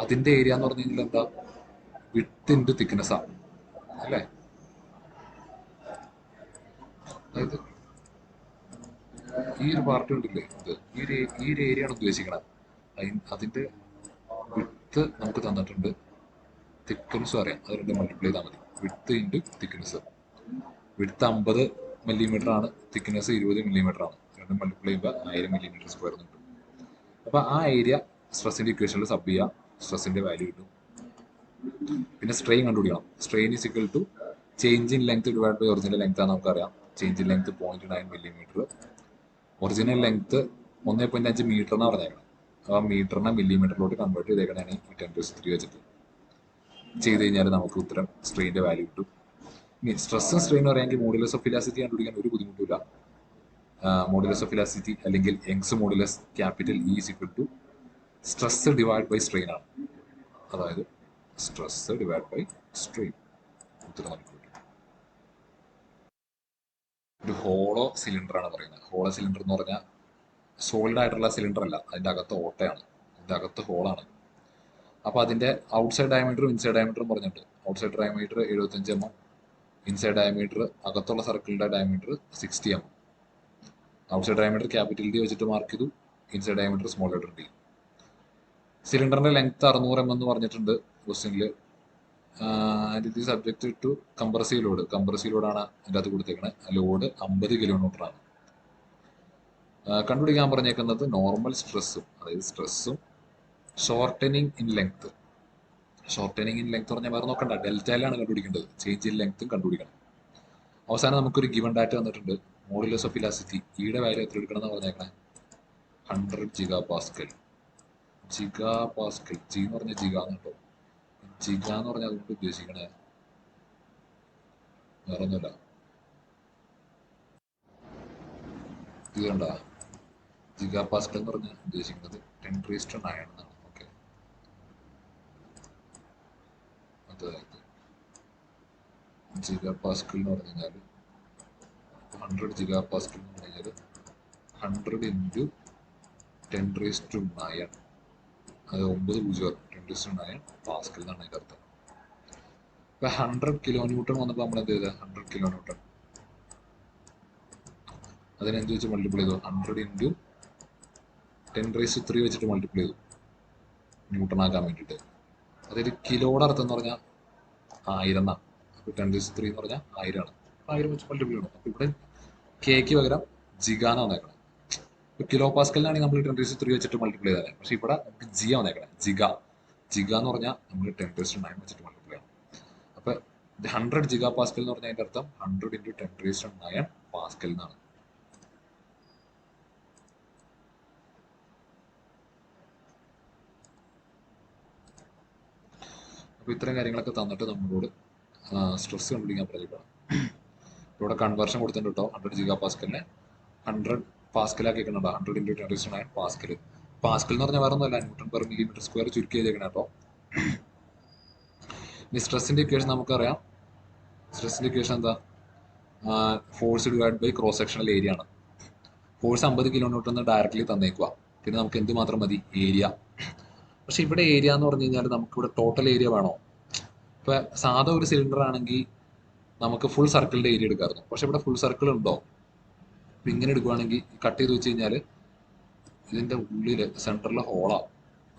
അതിൻ്റെ ഏരിയ എന്ന് പറഞ്ഞു കഴിഞ്ഞാൽ എന്താ, വിഡ്ത്ത് ഇൻറ്റു തിക്നെസ് ആണ് അല്ലേ. അതായത് ഈ ഒരു പാർട്ട് കണ്ടില്ലേ, ഇത് ഈ ഒരു ഏരിയ ആണ് ഉദ്ദേശിക്കുന്നത്. അതിൻ്റെ വിഡ്ത്ത് നമുക്ക് തന്നിട്ടുണ്ട്, തിക്നെസ്സും അറിയാം. അത് രണ്ടും മൾട്ടിപ്ലൈ ചെയ്താൽ മതി. Width into thickness. Width 50 millimetre ആണ്, തിക്നെസ് 20 മില്ലിമീറ്റർ ആണ്. രണ്ടും മൾട്ടിപ്ലൈ ചെയ്യുമ്പോൾ 1000 മില്ലിമീറ്റർ സ്ക്വയർ കിട്ടും. അപ്പോൾ ആ ഏരിയ സ്ട്രെസ്സിൻ്റെ ഇക്വേഷനിൽ സബ് ചെയ്യുക, സ്ട്രെസ്സിൻ്റെ വാല്യൂ കിട്ടും. പിന്നെ സ്ട്രെയിൻ കണ്ടുപിടിക്കണം. Strain is equal to change in length divide by original length ആണ് നമുക്കറിയാം. Change in length 0.9 millimetre, original length 1.5 metre എന്ന് പറഞ്ഞേക്കണം. അപ്പോൾ മീറ്ററിനെ മില്ലിമീറ്ററിലോട്ട് കൺവേർട്ട് ചെയ്തേക്കണേ ഈ 10⁻³ വെച്ചിട്ട് ചെയ്ത് കഴിഞ്ഞാൽ നമുക്ക് ഉത്തരം സ്ട്രെയിൻ്റെ വാല്യൂ കിട്ടും. ഇനി സ്ട്രെസ്സും സ്ട്രെയിൻ പറയുമെങ്കിൽ മോഡുലസ് ഓഫ് ഇലാസ്റ്റിറ്റി കണ്ടുപിടിക്കാൻ ഒരു ബുദ്ധിമുട്ടില്ല. മോഡുലസ് ഓഫ് ഇലാസ്റ്റിറ്റി അല്ലെങ്കിൽ Young's modulus capital E is equal to stress divide by strain ആണ്. അതായത് സ്ട്രെസ് ഡിവൈഡ് ബൈ സ്ട്രെയിൻ ഉത്തരം നമുക്ക് കിട്ടും. ഒരു ഹോളോ സിലിണ്ടർ ആണ് പറയുന്നത്. ഹോളോ സിലിണ്ടർ എന്ന് പറഞ്ഞാൽ സോളിഡ് ആയിട്ടുള്ള സിലിണ്ടർ അല്ല, അതിൻ്റെ അകത്ത് ഓട്ടയാണ്, അതിൻ്റെ അകത്ത് ഹോളാണ്. അപ്പോൾ അതിൻ്റെ ഔട്ട്സൈഡ് ഡയമീറ്ററും ഇൻസൈഡ് ഡയമീറ്ററും പറഞ്ഞിട്ടുണ്ട്. Outside diameter 75 mm, inside diameter അകത്തുള്ള സർക്കിളിൻ്റെ diameter 60 mm. Outside diameter capital D വെച്ചിട്ട് മാർക്ക് ചെയ്തു, inside diameter small letter D. സിലിണ്ടറിൻ്റെ ലെങ്ത് 600 mm എന്ന് പറഞ്ഞിട്ടുണ്ട് ക്വസ്റ്റ്യനിൽ. ആൻഡ് ഇത് subject to compressive load. Compressive ലോഡാണ് അതിൻ്റെ അകത്ത് കൊടുത്തേക്കുന്നത്. ലോഡ് 50 kN ആണ്. കണ്ടുപിടിക്കാൻ പറഞ്ഞേക്കുന്നത് നോർമൽ സ്ട്രെസ്സും, അതായത് സ്ട്രെസ്സും shortening in length. Shortening in length പറഞ്ഞാൽ വേറെ നോക്കണ്ട, ഡെൽറ്റയിലാണ് കണ്ടുപിടിക്കേണ്ടത്. ചേഞ്ച് ഇൻ ലെങ്ത്തും കണ്ടുപിടിക്കണം. അവസാനം നമുക്കൊരു ഗിവൺ ഡാറ്റ വന്നിട്ടുണ്ട്. മോഡുലസ് ഓഫ് ഇലാസ്റ്റിറ്റി ഇയുടെ വാല്യൂ എത്ര എടുക്കണം എന്ന് പറഞ്ഞേക്കണേ? 100 GPa. GPa, ജി എന്ന് പറഞ്ഞാൽ ജിഗ എന്ന് കേട്ടോ. ജിഗ എന്ന് പറഞ്ഞാൽ അതുകൊണ്ട് ഉദ്ദേശിക്കണേ വേറെ ഒന്നുമില്ല. ഇത് കണ്ട GPa എന്ന് പറഞ്ഞാൽ ഉദ്ദേശിക്കുന്നത് 10⁻9 എന്നാണ്. ഓക്കെ, അതായത് GPa എന്ന് പറഞ്ഞു കഴിഞ്ഞാൽ 100 GPa എന്ന് പറഞ്ഞു കഴിഞ്ഞാൽ 100 × 10⁻9, അത് 9 0 10⁻9 പാസ്കൽ എന്നാണ് അതിൻ്റെ അർത്ഥം. ഇപ്പം 100 kN വന്നപ്പോൾ നമ്മൾ എന്ത് ചെയ്തത്? 100 kN അതിനെന്ത് വെച്ച് മൾട്ടിപ്ലൈ ചെയ്തു? 100 × 10⁻³ വെച്ചിട്ട് മൾട്ടിപ്ലൈ ചെയ്തു ന്യൂട്ടൺ ആക്കാൻ വേണ്ടിയിട്ട്. അതായത് കിലോയുടെ അർത്ഥം എന്ന് പറഞ്ഞാൽ 1000 എന്നാണ്. അപ്പോൾ 10⁻³ എന്ന് പറഞ്ഞാൽ 1000 ആണ്. 1000 വെച്ച് മൾട്ടിപ്ലൈ ചെയ്യണം. അപ്പോൾ ഇവിടെ കെക്ക് പകരം ജിഗാന്ന് വന്നേക്കണം. ഇപ്പോൾ കിലോ പാസ്കലിനാണെങ്കിൽ നമ്മൾ 10⁻³ വെച്ചിട്ട് മൾട്ടിപ്ലൈ ചെയ്താൽ, പക്ഷേ ഇവിടെ നമുക്ക് ജിയ വന്നേക്കണം. ജിഗ എന്ന് പറഞ്ഞാൽ നമ്മൾ 10⁻9 വെച്ചിട്ട് മൾട്ടിപ്ലൈ ചെയ്യണം. അപ്പോൾ 100 GPa എന്ന് പറഞ്ഞാൽ അതിൻ്റെ അർത്ഥം 100 × 10⁻9 പാസ്കൽ എന്നാണ്. അപ്പോൾ ഇത്തരം കാര്യങ്ങളൊക്കെ തന്നിട്ട് നമ്മളോട് സ്ട്രെസ് കണ്ടുപിടിക്കാൻ പറഞ്ഞിട്ടാണ്. ഇവിടെ കൺവേർഷൻ കൊടുത്തിട്ടുണ്ട് കേട്ടോ. 100 GPa 100 പാസ്കലാക്കിയിട്ടുണ്ടോ? 100 × 10⁻9 പാസ്കൽ. പാസ്കൽ എന്ന് പറഞ്ഞാൽ വേറെ ഒന്നുമല്ല, Nm/mm² ചുരുക്കി ചെയ്തേക്കണം കേട്ടോ. ഇനി സ്ട്രെസ്സിൻ്റെ ഇക്വേഷൻ നമുക്കറിയാം. സ്ട്രെസ്സിൻ്റെ ഇക്വേഷൻ എന്താ? Force divide by cross sectional area ആണ്. ഫോഴ്സ് 50 kN ഡയറക്റ്റ്ലി തന്നേക്കുക. പിന്നെ നമുക്ക് എന്ത് മാത്രം മതി? ഏരിയ. പക്ഷെ ഇവിടെ ഏരിയ എന്ന് പറഞ്ഞു കഴിഞ്ഞാൽ നമുക്കിവിടെ ടോട്ടൽ ഏരിയ വേണോ? ഇപ്പം സാധാ ഒരു സിലിണ്ടർ ആണെങ്കിൽ നമുക്ക് ഫുൾ സർക്കിളിൻ്റെ ഏരിയ എടുക്കാമായിരുന്നു. പക്ഷെ ഇവിടെ ഫുൾ സർക്കിൾ ഉണ്ടോ? അപ്പം ഇങ്ങനെ എടുക്കുകയാണെങ്കിൽ കട്ട് ചെയ്ത് വെച്ച് കഴിഞ്ഞാൽ ഇതിൻ്റെ ഉള്ളിൽ സെൻറ്ററിലെ ഹോളാണ്.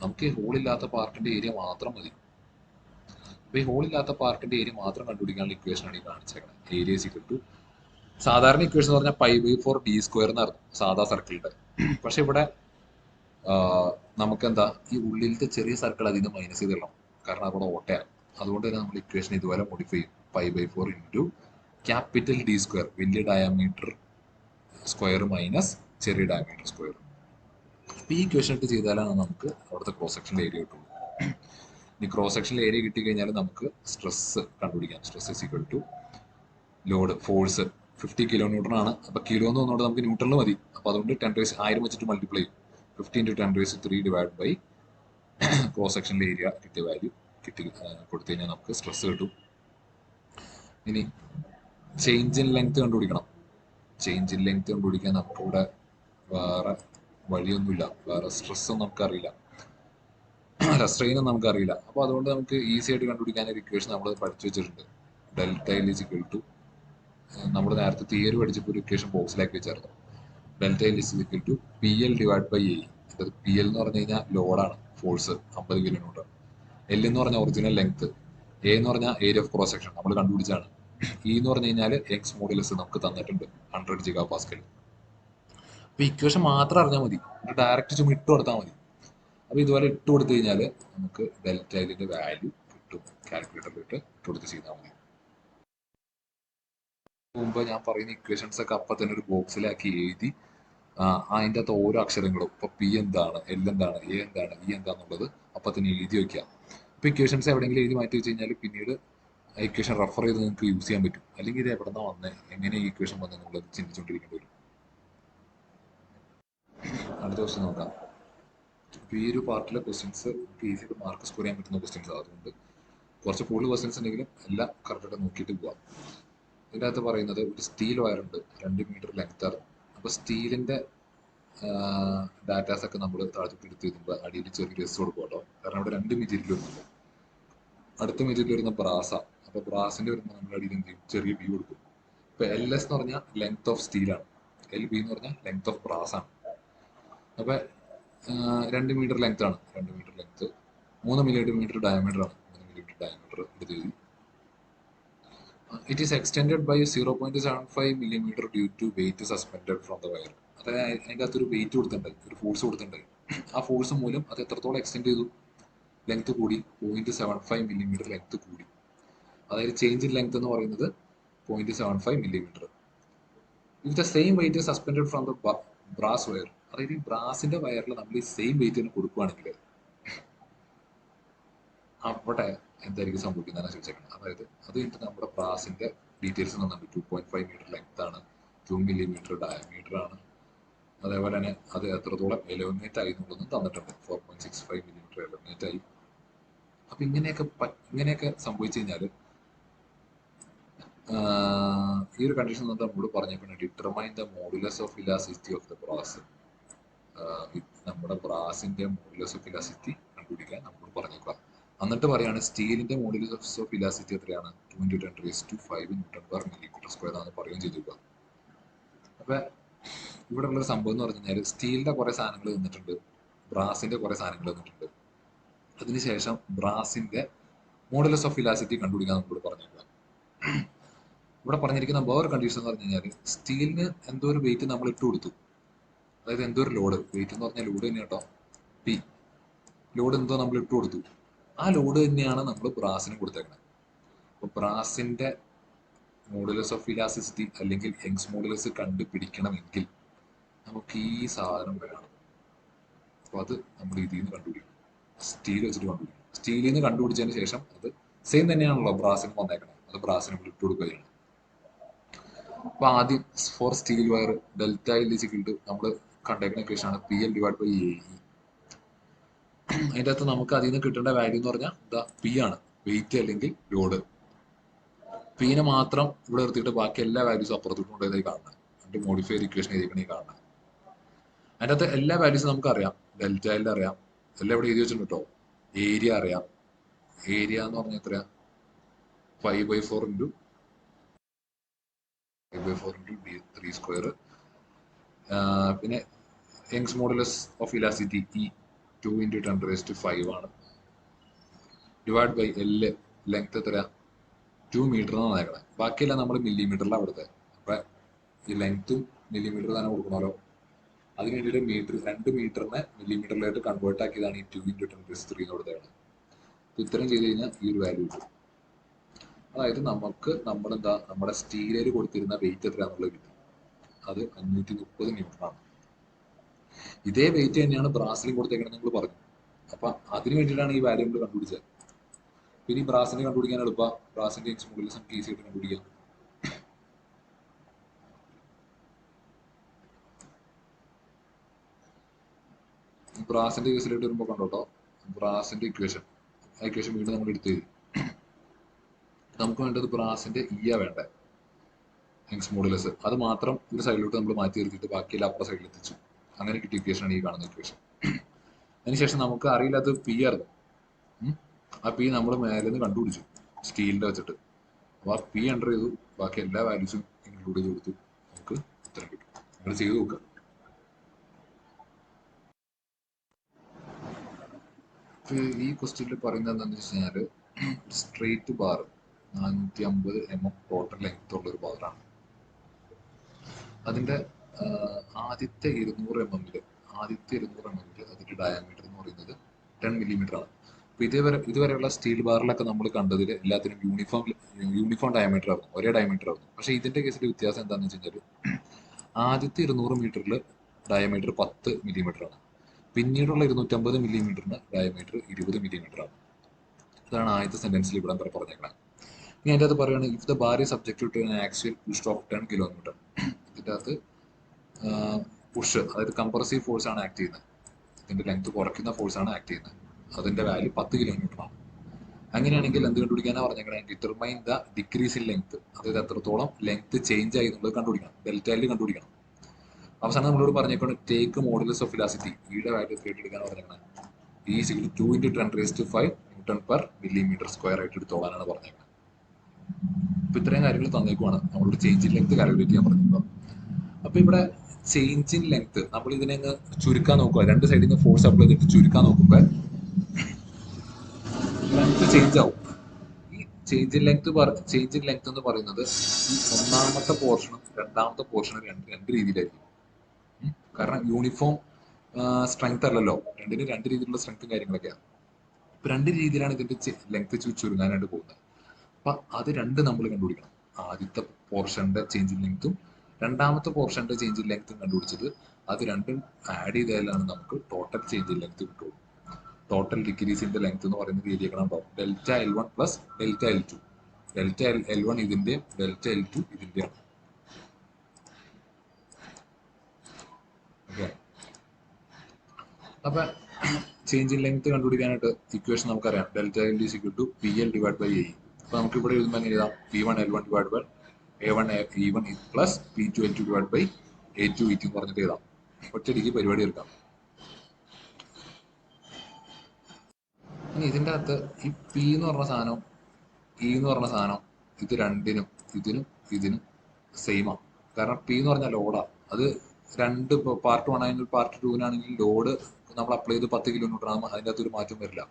നമുക്ക് ഈ ഹോളില്ലാത്ത പാർട്ടിൻ്റെ ഏരിയ മാത്രം മതി. അപ്പോൾ ഈ ഹോളില്ലാത്ത പാർട്ടിൻ്റെ ഏരിയ മാത്രം കണ്ടുപിടിക്കാനുള്ള ഇക്വേഷനാണ് ഈ കാണിച്ചേക്കുന്നത്. ഏരിയ ഈസ് ഈക്വൽ ടു, സാധാരണ ഇക്വേഷൻ എന്ന് പറഞ്ഞാൽ π/4 d² എന്നായിരുന്നു സാധാ സർക്കിളിൻ്റെ. പക്ഷെ ഇവിടെ നമുക്കെന്താ, ഈ ഉള്ളിലത്തെ ചെറിയ സർക്കിൾ അതിൽ നിന്ന് മൈനസ് ചെയ്തിടണം. കാരണം അവിടെ ഓട്ടയാണ്. അതുകൊണ്ട് തന്നെ നമ്മൾ ഇക്വേഷൻ ഇതുപോലെ മോഡിഫൈ ചെയ്യും. π/4 × ക്യാപിറ്റൽ d², വലിയ ഡയമീറ്റർ സ്ക്വയർ മൈനസ് ചെറിയ ഡയമീറ്റർ സ്ക്വയർ. അപ്പോൾ ഈ ഇക്വേഷൻ ഇട്ട് ചെയ്താലാണ് നമുക്ക് അവിടുത്തെ ക്രോസ് സെക്ഷനിൽ ഏരിയ കിട്ടുള്ളൂ. ഇനി ക്രോസ് സെക്ഷനിൽ ഏരിയ കിട്ടിക്കഴിഞ്ഞാൽ നമുക്ക് സ്ട്രെസ് കണ്ടുപിടിക്കാം. Stress is equal to load, force 50 kN ആണ്. അപ്പോൾ കിലോ എന്ന് പറഞ്ഞുകൊണ്ട് നമുക്ക് ന്യൂട്ടണിൽ മതി. അപ്പോൾ അതുകൊണ്ട് 10⁻1000 വെച്ചിട്ട് മൾട്ടിപ്ലൈ ചെയ്യും. 50 × 10⁻³ ഡിവൈഡ് ബൈ ക്രോസ് സെക്ഷനിലെ ഏരിയ കിട്ടിയ വാല്യൂ കൊടുത്തു കഴിഞ്ഞാൽ നമുക്ക് സ്ട്രെസ് കിട്ടും. ഇനി ചേഞ്ച് ഇൻ ലെങ്ത് കണ്ടുപിടിക്കണം. ചേഞ്ച് ഇൻ ലെങ്ത് കണ്ടുപിടിക്കാൻ നമുക്കിവിടെ വേറെ വഴിയൊന്നുമില്ല. വേറെ സ്ട്രെസ്സും നമുക്കറിയില്ല, സ്ട്രെയിനും നമുക്കറിയില്ല. അപ്പോൾ അതുകൊണ്ട് നമുക്ക് ഈസി ആയിട്ട് കണ്ടുപിടിക്കാൻ ഒരു ഇക്വേഷൻ നമ്മൾ പഠിച്ചു വെച്ചിട്ടുണ്ട്. Delta L is equal to, നമ്മൾ നേരത്തെ തിയറി പഠിച്ചപ്പോൾ ഒരു ഇക്വേഷൻ ബോക്സിലാക്കി വെച്ചായിരുന്നു. Delta L is equal to PL divide by A. അതായത് PL എന്ന് പറഞ്ഞു കഴിഞ്ഞാൽ ലോഡാണ്, ഫോഴ്സ് 50 kN. L എന്ന് പറഞ്ഞാൽ ഒറിജിനൽ ലെങ്ത്, A എന്ന് പറഞ്ഞാൽ ഏരിയ ഓഫ് ക്രോസ് സെക്ഷൻ നമ്മൾ കണ്ടുപിടിച്ചാണ്. E എന്ന് പറഞ്ഞു കഴിഞ്ഞാൽ യങ്സ് മോഡുലസ് നമുക്ക് തന്നിട്ടുണ്ട് 100 GPa. അപ്പോൾ ഇക്വേഷൻ മാത്രം അറിഞ്ഞാൽ മതി, ഡയറക്റ്റ് ചുമ്മാ ഇട്ട് കൊടുത്താൽ മതി. അപ്പോൾ ഇതുപോലെ ഇട്ട് കൊടുത്തു കഴിഞ്ഞാൽ നമുക്ക് ഡെൽറ്റ എല്ലിൻ്റെ വാല്യൂ കിട്ടും. കാൽക്കുലേറ്ററിൽ ഇട്ട് കൊടുത്ത് ചെയ്താൽ മതി. മുമ്പ് ഞാൻ പറയുന്ന ഇക്വേഷൻസ് ഒക്കെ അപ്പം തന്നെ ഒരു ബോക്സിലാക്കി എഴുതി അതിൻ്റെ അകത്ത് ഓരോ അക്ഷരങ്ങളും ഇപ്പോൾ പി എന്താണ്, എൽ എന്താണ്, എ എന്താണ്, ഇ എന്താണെന്നുള്ളത് അപ്പം തന്നെ എഴുതി വയ്ക്കുക. ഇപ്പോൾ ഇക്വേഷൻസ് എവിടെയെങ്കിലും എഴുതി മാറ്റി വെച്ച് കഴിഞ്ഞാൽ പിന്നീട് ഇക്വേഷൻ റെഫർ ചെയ്ത് നിങ്ങൾക്ക് യൂസ് ചെയ്യാൻ പറ്റും. അല്ലെങ്കിൽ ഇത് എവിടെ നിന്നാണ് വന്നത്, എങ്ങനെ ഈ ഇക്വേഷൻ വന്നത് എന്നുള്ളത് ചിന്തിച്ചുകൊണ്ടിരിക്കേണ്ടി വരും. അടുത്ത ക്വസ്റ്റ്യൻ നോക്കാം. അപ്പോൾ ഈ ഒരു പാർട്ടിലെ ക്വസ്റ്റ്യൻസ് ഈസിയായിട്ട് മാർക്ക് സ്കോർ ചെയ്യാൻ പറ്റുന്ന ക്വസ്റ്റ്യൻസ് അതുകൊണ്ട് കുറച്ച് കൂടുതൽ ക്വസ്റ്റ്യൻസ് ഉണ്ടെങ്കിലും എല്ലാം കറക്റ്റായിട്ട് നോക്കിയിട്ട് പോവാം. ഇതിൻ്റെ അകത്ത് പറയുന്നത് ഒരു സ്റ്റീൽ വയറുണ്ട് 2 മീറ്റർ ലെങ്ത് ആണ്. അപ്പോൾ സ്റ്റീലിൻ്റെ ഡാറ്റാസ് ഒക്കെ നമ്മൾ താഴത്തോട്ട് എടുത്ത് എഴുതുമ്പോൾ അടിയിൽ ചെറിയ എസ് കൊടുക്കും കേട്ടോ. കാരണം അവിടെ 2 മെറ്റീരിയൽ വരുന്നുണ്ട്. അടുത്ത മെറ്റീരിയൽ വരുന്ന ബ്രാസ. അപ്പോൾ ബ്രാസിൻ്റെ വരുമ്പോൾ നമ്മൾ അടിയിൽ എന്ത് ചെയ്യും, ചെറിയ ബി കൊടുക്കും. ഇപ്പോൾ എൽ എസ് എന്ന് പറഞ്ഞാൽ ലെങ്ത് ഓഫ് സ്റ്റീലാണ്, എൽ ബി എന്ന് പറഞ്ഞാൽ ലെങ്ത് ഓഫ് ബ്രാസ് ആണ്. അപ്പോൾ 2 മീറ്റർ ലെങ്ത് ആണ്, 2 മീറ്റർ ലെങ്ത്, 3 മില്ലിമീറ്റർ ഡയമീറ്റർ ആണ്, 3 മില്ലിമീറ്റർ ഡയമീറ്റർ എടുത്ത് എഴുതി. It is extended by 0.75 millimeter due to weight suspended from the wire. അതായത് അതിൻ്റെ അകത്തൊരു വെയിറ്റ് കൊടുത്തിട്ടുണ്ട്, ഒരു ഫോഴ്സ് കൊടുത്തിട്ടുണ്ട്. ആ ഫോഴ്സ് മൂലം അത് എത്രത്തോളം എക്സ്റ്റെൻഡ് ചെയ്തു, ലെങ്ത് കൂടി, 0.75 millimeter ലെങ്ത് കൂടി. അതായത് ചേഞ്ച് ഇൻ ലെങ്ത് എന്ന് പറയുന്നത് 0.75 millimeter. If the same wait suspended from the brass wire, അതായത് ഈ ബ്രാസിന്റെ വയറിൽ നമ്മൾ ഈ സെയിം വെയിറ്റ് തന്നെ കൊടുക്കുകയാണെങ്കിൽ അവിടെ എന്തായിരിക്കും സംഭവിക്കുന്നതെന്ന് ചോദിച്ചേക്കണം. അതായത് അത് കഴിഞ്ഞിട്ട് നമ്മുടെ ബ്രാസിന്റെ ഡീറ്റെയിൽസ് തന്നിട്ടുണ്ട്. 2.5 മീറ്റർ ലെങ്ത് ആണ്, 2 മില്ലിമീറ്റർ ഡയമീറ്റർ ആണ്, അതേപോലെ തന്നെ അത് എത്രത്തോളം എലോമിനേറ്റ് ആയി എന്നുള്ളതും തന്നിട്ടുണ്ട്. 4.65 മില്ലിമീറ്റർ എലോമിനേറ്റ് ആയി. അപ്പൊ ഇങ്ങനെയൊക്കെ സംഭവിച്ചു കഴിഞ്ഞാൽ ഈ ഒരു കണ്ടീഷൻ നമ്മൾ പറഞ്ഞേക്കുന്നത് determine the modulus of elasticity of the brass. നമ്മുടെ ബ്രാസിന്റെ മോഡുലസ് ഓഫ് ഇലാസ്റ്റിസിറ്റി കണ്ടുപിടിക്കാൻ നമ്മൾ പറഞ്ഞേക്കുക. എന്നിട്ട് പറയാണ് സ്റ്റീലിന്റെ മോഡുലസ് ഓഫ് ഇലാസ്റ്റിസിറ്റി എത്രയാണ്, 2 × 10⁻⁴ എന്നാണ് പറയുകയും ചെയ്തിരിക്കുക. അപ്പൊ ഇവിടെ ഉള്ളൊരു സംഭവം എന്ന് പറഞ്ഞു കഴിഞ്ഞാൽ സ്റ്റീലിന്റെ കുറെ സാധനങ്ങൾ തന്നിട്ടുണ്ട്, ബ്രാസിന്റെ കുറെ സാധനങ്ങൾ തന്നിട്ടുണ്ട്. അതിനുശേഷം ബ്രാസിന്റെ മോഡുലസ് ഓഫ് ഇലാസ്റ്റിസിറ്റി കണ്ടുപിടിക്കാൻ നമ്മൾ പറഞ്ഞേക്കുക. ഇവിടെ പറഞ്ഞിരിക്കുന്ന വേറെ കണ്ടീഷൻ എന്ന് പറഞ്ഞു കഴിഞ്ഞാൽ സ്റ്റീലിന് എന്തോ ഒരു വെയിറ്റ് നമ്മൾ ഇട്ട് കൊടുത്തു. അതായത് എന്തോ ഒരു ലോഡ്, വെയിറ്റ് എന്ന് പറഞ്ഞാൽ ലോഡ് തന്നെ കേട്ടോ, പി ലോഡ് എന്തോ നമ്മൾ ഇട്ട് കൊടുത്തു. ആ ലോഡ് തന്നെയാണ് നമ്മൾ ബ്രാസിന് കൊടുത്തേക്കുന്നത്. അപ്പോൾ ബ്രാസിന്റെ മോഡുലസ് ഓഫ് ഇലാസ്റ്റിസിറ്റി അല്ലെങ്കിൽ യങ്സ് മോഡുലസ് കണ്ടുപിടിക്കണമെങ്കിൽ നമുക്ക് ഈ സാധനം വേണം. അപ്പോൾ അത് നമ്മൾ ഇതിൽ നിന്ന് കണ്ടുപിടിക്കും, സ്റ്റീൽ വെച്ചിട്ട് കണ്ടുപിടിക്കും. സ്റ്റീലിൽ നിന്ന് കണ്ടുപിടിച്ചതിന് ശേഷം അത് സെയിം തന്നെയാണല്ലോ ബ്രാസിന് വന്നേക്കണം, അത് ബ്രാസിന് ഇട്ട് കൊടുക്കുകയാണ്. അപ്പൊ ആദ്യം for steel wire delta L is equal to നമ്മൾ കണ്ടേക്കുന്ന ഇക്വേഷനാണ് P L divide by A E. അതിൻ്റെ അകത്ത് നമുക്ക് അതിൽ നിന്ന് കിട്ടേണ്ട വാല്യൂ എന്ന് പറഞ്ഞാൽ ഇതാ പി ആണ്, വെയിറ്റ് അല്ലെങ്കിൽ ലോഡ്. പീനെ മാത്രം ഇവിടെ നിർത്തിയിട്ട് ബാക്കി എല്ലാ വാല്യൂസും അപ്പുറത്തോട്ട് കൊണ്ടുപോയി കാണണം. എന്നിട്ട് മോഡിഫൈഡ് ഇക്വേഷൻ എഴുതിക്കണേ കാണണം. അതിൻ്റെ അകത്ത് എല്ലാ വാല്യൂസും നമുക്ക് അറിയാം. ഡെൽറ്റ എൽ അറിയാം, എല്ലാം ഇവിടെ എഴുതി വെച്ചിട്ടുണ്ട് കേട്ടോ. ഏരിയ അറിയാം, ഏരിയ എന്ന് പറഞ്ഞാൽ എത്രയാ, 5/4 × 3². പിന്നെ Young's modulus of elasticity E 2 × 10⁵ ആണ്. ഡിവൈഡ് ബൈ എൽ ലെങ്ത് എത്രയാ, 2 മീറ്റർ എന്നാണ് നേക്കണേ. ബാക്കിയെല്ലാം നമ്മൾ മില്ലിമീറ്ററിലാണ് കൊടുത്തത്. അപ്പൊ ഈ ലെങ്ത്തും മില്ലിമീറ്റർ തന്നെ കൊടുക്കണമല്ലോ. അതിന് വേണ്ടിയിട്ട് 2 മീറ്ററിനെ മില്ലിമീറ്ററിലായിട്ട് കൺവേർട്ട് ആക്കിയതാണ് ഈ 2 × 10⁵ എന്ന് കൊടുത്തതാണ്. ഇത്തരം ചെയ്ത് കഴിഞ്ഞാൽ ഈ ഒരു വാല്യൂ കിട്ടും. അതായത് നമുക്ക് നമ്മുടെ സ്റ്റീലിൽ കൊടുത്തിരുന്ന വെയിറ്റ് എത്രയാണെന്നുള്ളത് കിട്ടും. അത് 530 ന്യൂട്ടനാണ്. ഇതേ വെയിറ്റ് തന്നെയാണ് ബ്രാസിലും കൊടുത്തേക്കണെന്ന് നമ്മൾ പറഞ്ഞു. അപ്പൊ അതിന് വേണ്ടിയിട്ടാണ് ഈ വാല്യൂ നമ്മൾ കണ്ടുപിടിച്ചത്. പിന്നെ ഈ ബ്രാസിനെ കണ്ടുപിടിക്കാൻ എളുപ്പം, ബ്രാസിന്റെ യങ്സ് മോഡുലസ് നമുക്ക് ഈസി ആയിട്ട് കണ്ടുപിടിക്കാം. ബ്രാസിന്റെ കേസിലോട്ട് വരുമ്പോൾ കണ്ടോട്ടോ, ബ്രാസിന്റെ ഇക്വേഷൻ വീണ്ടും നമ്മൾ എടുത്ത് എഴുതി. നമുക്ക് വേണ്ടത് ബ്രാസിന്റെ ഇയാ വേണ്ടേ, യങ്സ് മോഡുലസ്. അത് മാത്രം ഒരു സൈഡിലോട്ട് നമ്മൾ മാറ്റി നിർത്തിയിട്ട് ബാക്കിയെല്ലാം അപ്പുറ സൈഡിൽ എത്തിച്ചു. അങ്ങനെ കിട്ടിയ ഇക്വേഷനാണ് ഈ കാണുന്ന ഇക്വേഷൻ. അതിനുശേഷം നമുക്ക് അറിയില്ലാത്തത് പി ആയിരുന്നു. ആ പി നമ്മൾ മേലെ നിന്ന് കണ്ടുപിടിച്ചു സ്റ്റീലിന്റെ വെച്ചിട്ട്. അപ്പൊ ആ പി എൻ്റർ ചെയ്തു, ബാക്കി എല്ലാ വാല്യൂസും ഇൻക്ലൂഡ് ചെയ്ത് കൊടുത്തു, നമുക്ക് ഉത്തരം കിട്ടും. നിങ്ങൾ ചെയ്ത് നോക്കുക. ഈ ക്വസ്റ്റ്യനിൽ പറയുന്നത് എന്താണെന്ന് വെച്ച് കഴിഞ്ഞാൽ straight bar 450 mm total length ഉള്ള ഒരു ബാറാണ്. അതിന്റെ ആദ്യത്തെ 200 mm അതിന്റെ ഡയമീറ്റർ എന്ന് പറയുന്നത് 10 മില്ലിമീറ്റർ ആണ്. അപ്പൊ ഇതുവരെയുള്ള സ്റ്റീൽ ബാറിലൊക്കെ നമ്മൾ കണ്ടതിൽ എല്ലാത്തിനും യൂണിഫോം ഡയമീറ്റർ ആയിരുന്നു, ഒരേ ഡയമീറ്റർ ആയിരുന്നു. പക്ഷെ ഇതിന്റെ കേസിൽ വ്യത്യാസം എന്താണെന്ന് വെച്ച് കഴിഞ്ഞാൽ ആദ്യത്തെ 200 മീറ്ററിൽ ഡയമീറ്റർ 10 മില്ലിമീറ്റർ ആണ്. പിന്നീടുള്ള 250 മില്ലിമീറ്ററിന് ഡയമീറ്റർ 20 മില്ലിമീറ്റർ ആണ്. അതാണ് ആദ്യത്തെ സെന്റൻസിൽ ഇവിടെ പറഞ്ഞേക്കുന്നത്. ഇനി അതിൻ്റെ അകത്ത് പറയുകയാണ് if the bar is subjected to actual push of 10 kilometre. ഇതിൻ്റെ അകത്ത് പുഷ്, അതായത് കംപ്രസീവ് ഫോഴ്സ് ആണ് ആക്ട് ചെയ്യുന്നത്. ഇതിന്റെ ലെങ്ത് കുറയ്ക്കുന്ന ഫോഴ്സ് ആണ് ആക്ട് ചെയ്യുന്നത്. അതിന്റെ വാല്യൂ 10 കിലോമീറ്റർ ആണ്. അങ്ങനെയാണെങ്കിൽ എന്ത് കണ്ടുപിടിക്കാനാണ് പറഞ്ഞേക്കണേ? Determine the decrease in length, അതായത് എത്രത്തോളം ലെങ്ത് ചേഞ്ച് ആയി എന്നുള്ളത് കണ്ടുപിടിക്കണം. ഡെൽറ്റ എൽ കണ്ടുപിടിക്കണം. അവസാനം നമ്മളോട് പറഞ്ഞേക്കണം ടേക്ക് മോഡുലസ് ഓഫ് വെലോസിറ്റി, ഈയുടെ വാല്യൂ എത്രയായിട്ട് എടുക്കാനാണ് പറഞ്ഞേക്കണം? ഈ 2 × 10⁵ ന്യൂട്ടൺ പെർ മില്ലിമീറ്റർ സ്ക്വയർ ആയിട്ട് എടുത്തോളാനാണ് പറഞ്ഞേക്കുന്നത്. അപ്പൊ ഇത്രയും കാര്യങ്ങൾ തന്നേക്കുവാണ്. നമ്മളോട് ചേഞ്ച് ഇൻ ലെങ്ത് കാൽക്കുലേറ്റ് ചെയ്യാൻ പറഞ്ഞിട്ടുണ്ടോ. അപ്പൊ ഇവിടെ ചേഞ്ച് ഇൻ ലെങ്ത് നമ്മൾ ഇതിനെ ചുരുക്കാൻ നോക്കുക. രണ്ട് സൈഡിൽ നിന്ന് ഫോഴ്സ് അപ്ലൈ ചെയ്തിട്ട് ചുരുക്കാൻ നോക്കുമ്പോൾ ലെങ്ത് ചേഞ്ച് ആവും. ഈ ചേഞ്ച് ഇൻ ലെങ്ത് എന്ന് പറയുന്നത് ഈ ഒന്നാമത്തെ പോർഷനും രണ്ടാമത്തെ പോർഷനും രണ്ട് രീതിയിലായിരിക്കും. കാരണം യൂണിഫോം സ്ട്രെങ്ത് അല്ലല്ലോ, രണ്ടിനും രണ്ട് രീതിയിലുള്ള സ്ട്രെങ്ത്തും കാര്യങ്ങളൊക്കെയാണ്. ഇപ്പൊ രണ്ട് രീതിയിലാണ് ഇതിന്റെ ലെങ്ത് ചുരുങ്ങാനായിട്ട് പോകുന്നത്. അപ്പൊ അത് രണ്ട് നമ്മൾ കണ്ടുപിടിക്കണം. ആദ്യത്തെ പോർഷന്റെ ചേഞ്ച് ഇൻ ലെങ്ത്തും രണ്ടാമത്തെ പോർഷന്റെ ചേഞ്ച് ഇൻ ലെങ്ത്തും കണ്ടുപിടിച്ചത് അത് രണ്ടും ആഡ് ചെയ്താലാണ് നമുക്ക് ടോട്ടൽ ചേഞ്ച് ഇൻ ലെങ്ത് കിട്ടുള്ളൂ. Total decrease in the length എന്ന് പറയുന്നത് എഴുതിയേക്കണം ഉണ്ടാവും. Delta L1 plus delta L2. Delta L1 ഇതിന്റെയും ഡെൽറ്റ L2 ഇതിന്റെയാണ്. ഓക്കെ, അപ്പൊ ചേഞ്ച് ഇൻ ലെങ്ത് കണ്ടുപിടിക്കാനായിട്ട് ഇക്വേഷൻ നമുക്കറിയാം. Delta L is equal to PL divide by AE. അപ്പൊ നമുക്ക് ഇവിടെ എഴുതുമ്പോൾ എങ്ങനെ എഴുതാം? P1 L1 divide by A1 E1 plus P2 L2 divide by A2 E2 എന്ന് പറഞ്ഞിട്ട് എഴുതാം. ഒറ്റയടിക്ക് പരിപാടി എടുക്കാം. ഇനി ഇതിൻ്റെ അകത്ത് ഈ പി എന്ന് പറഞ്ഞ സാധനം ഇ എന്ന് പറഞ്ഞ സാധനം ഇത് രണ്ടിനും ഇതിനും സെയിമാണ്. കാരണം പി എന്ന് പറഞ്ഞാൽ ലോഡാണ്. അത് രണ്ട് പാർട്ട് 1 ആണെങ്കിൽ പാർട്ട് 2-നാണെങ്കിൽ ലോഡ് നമ്മൾ അപ്ലൈ ചെയ്ത് 10 കിലോമീറ്റർ ആകുമ്പോൾ അതിൻ്റെ അകത്ത് ഒരു മാറ്റം വരില്ല.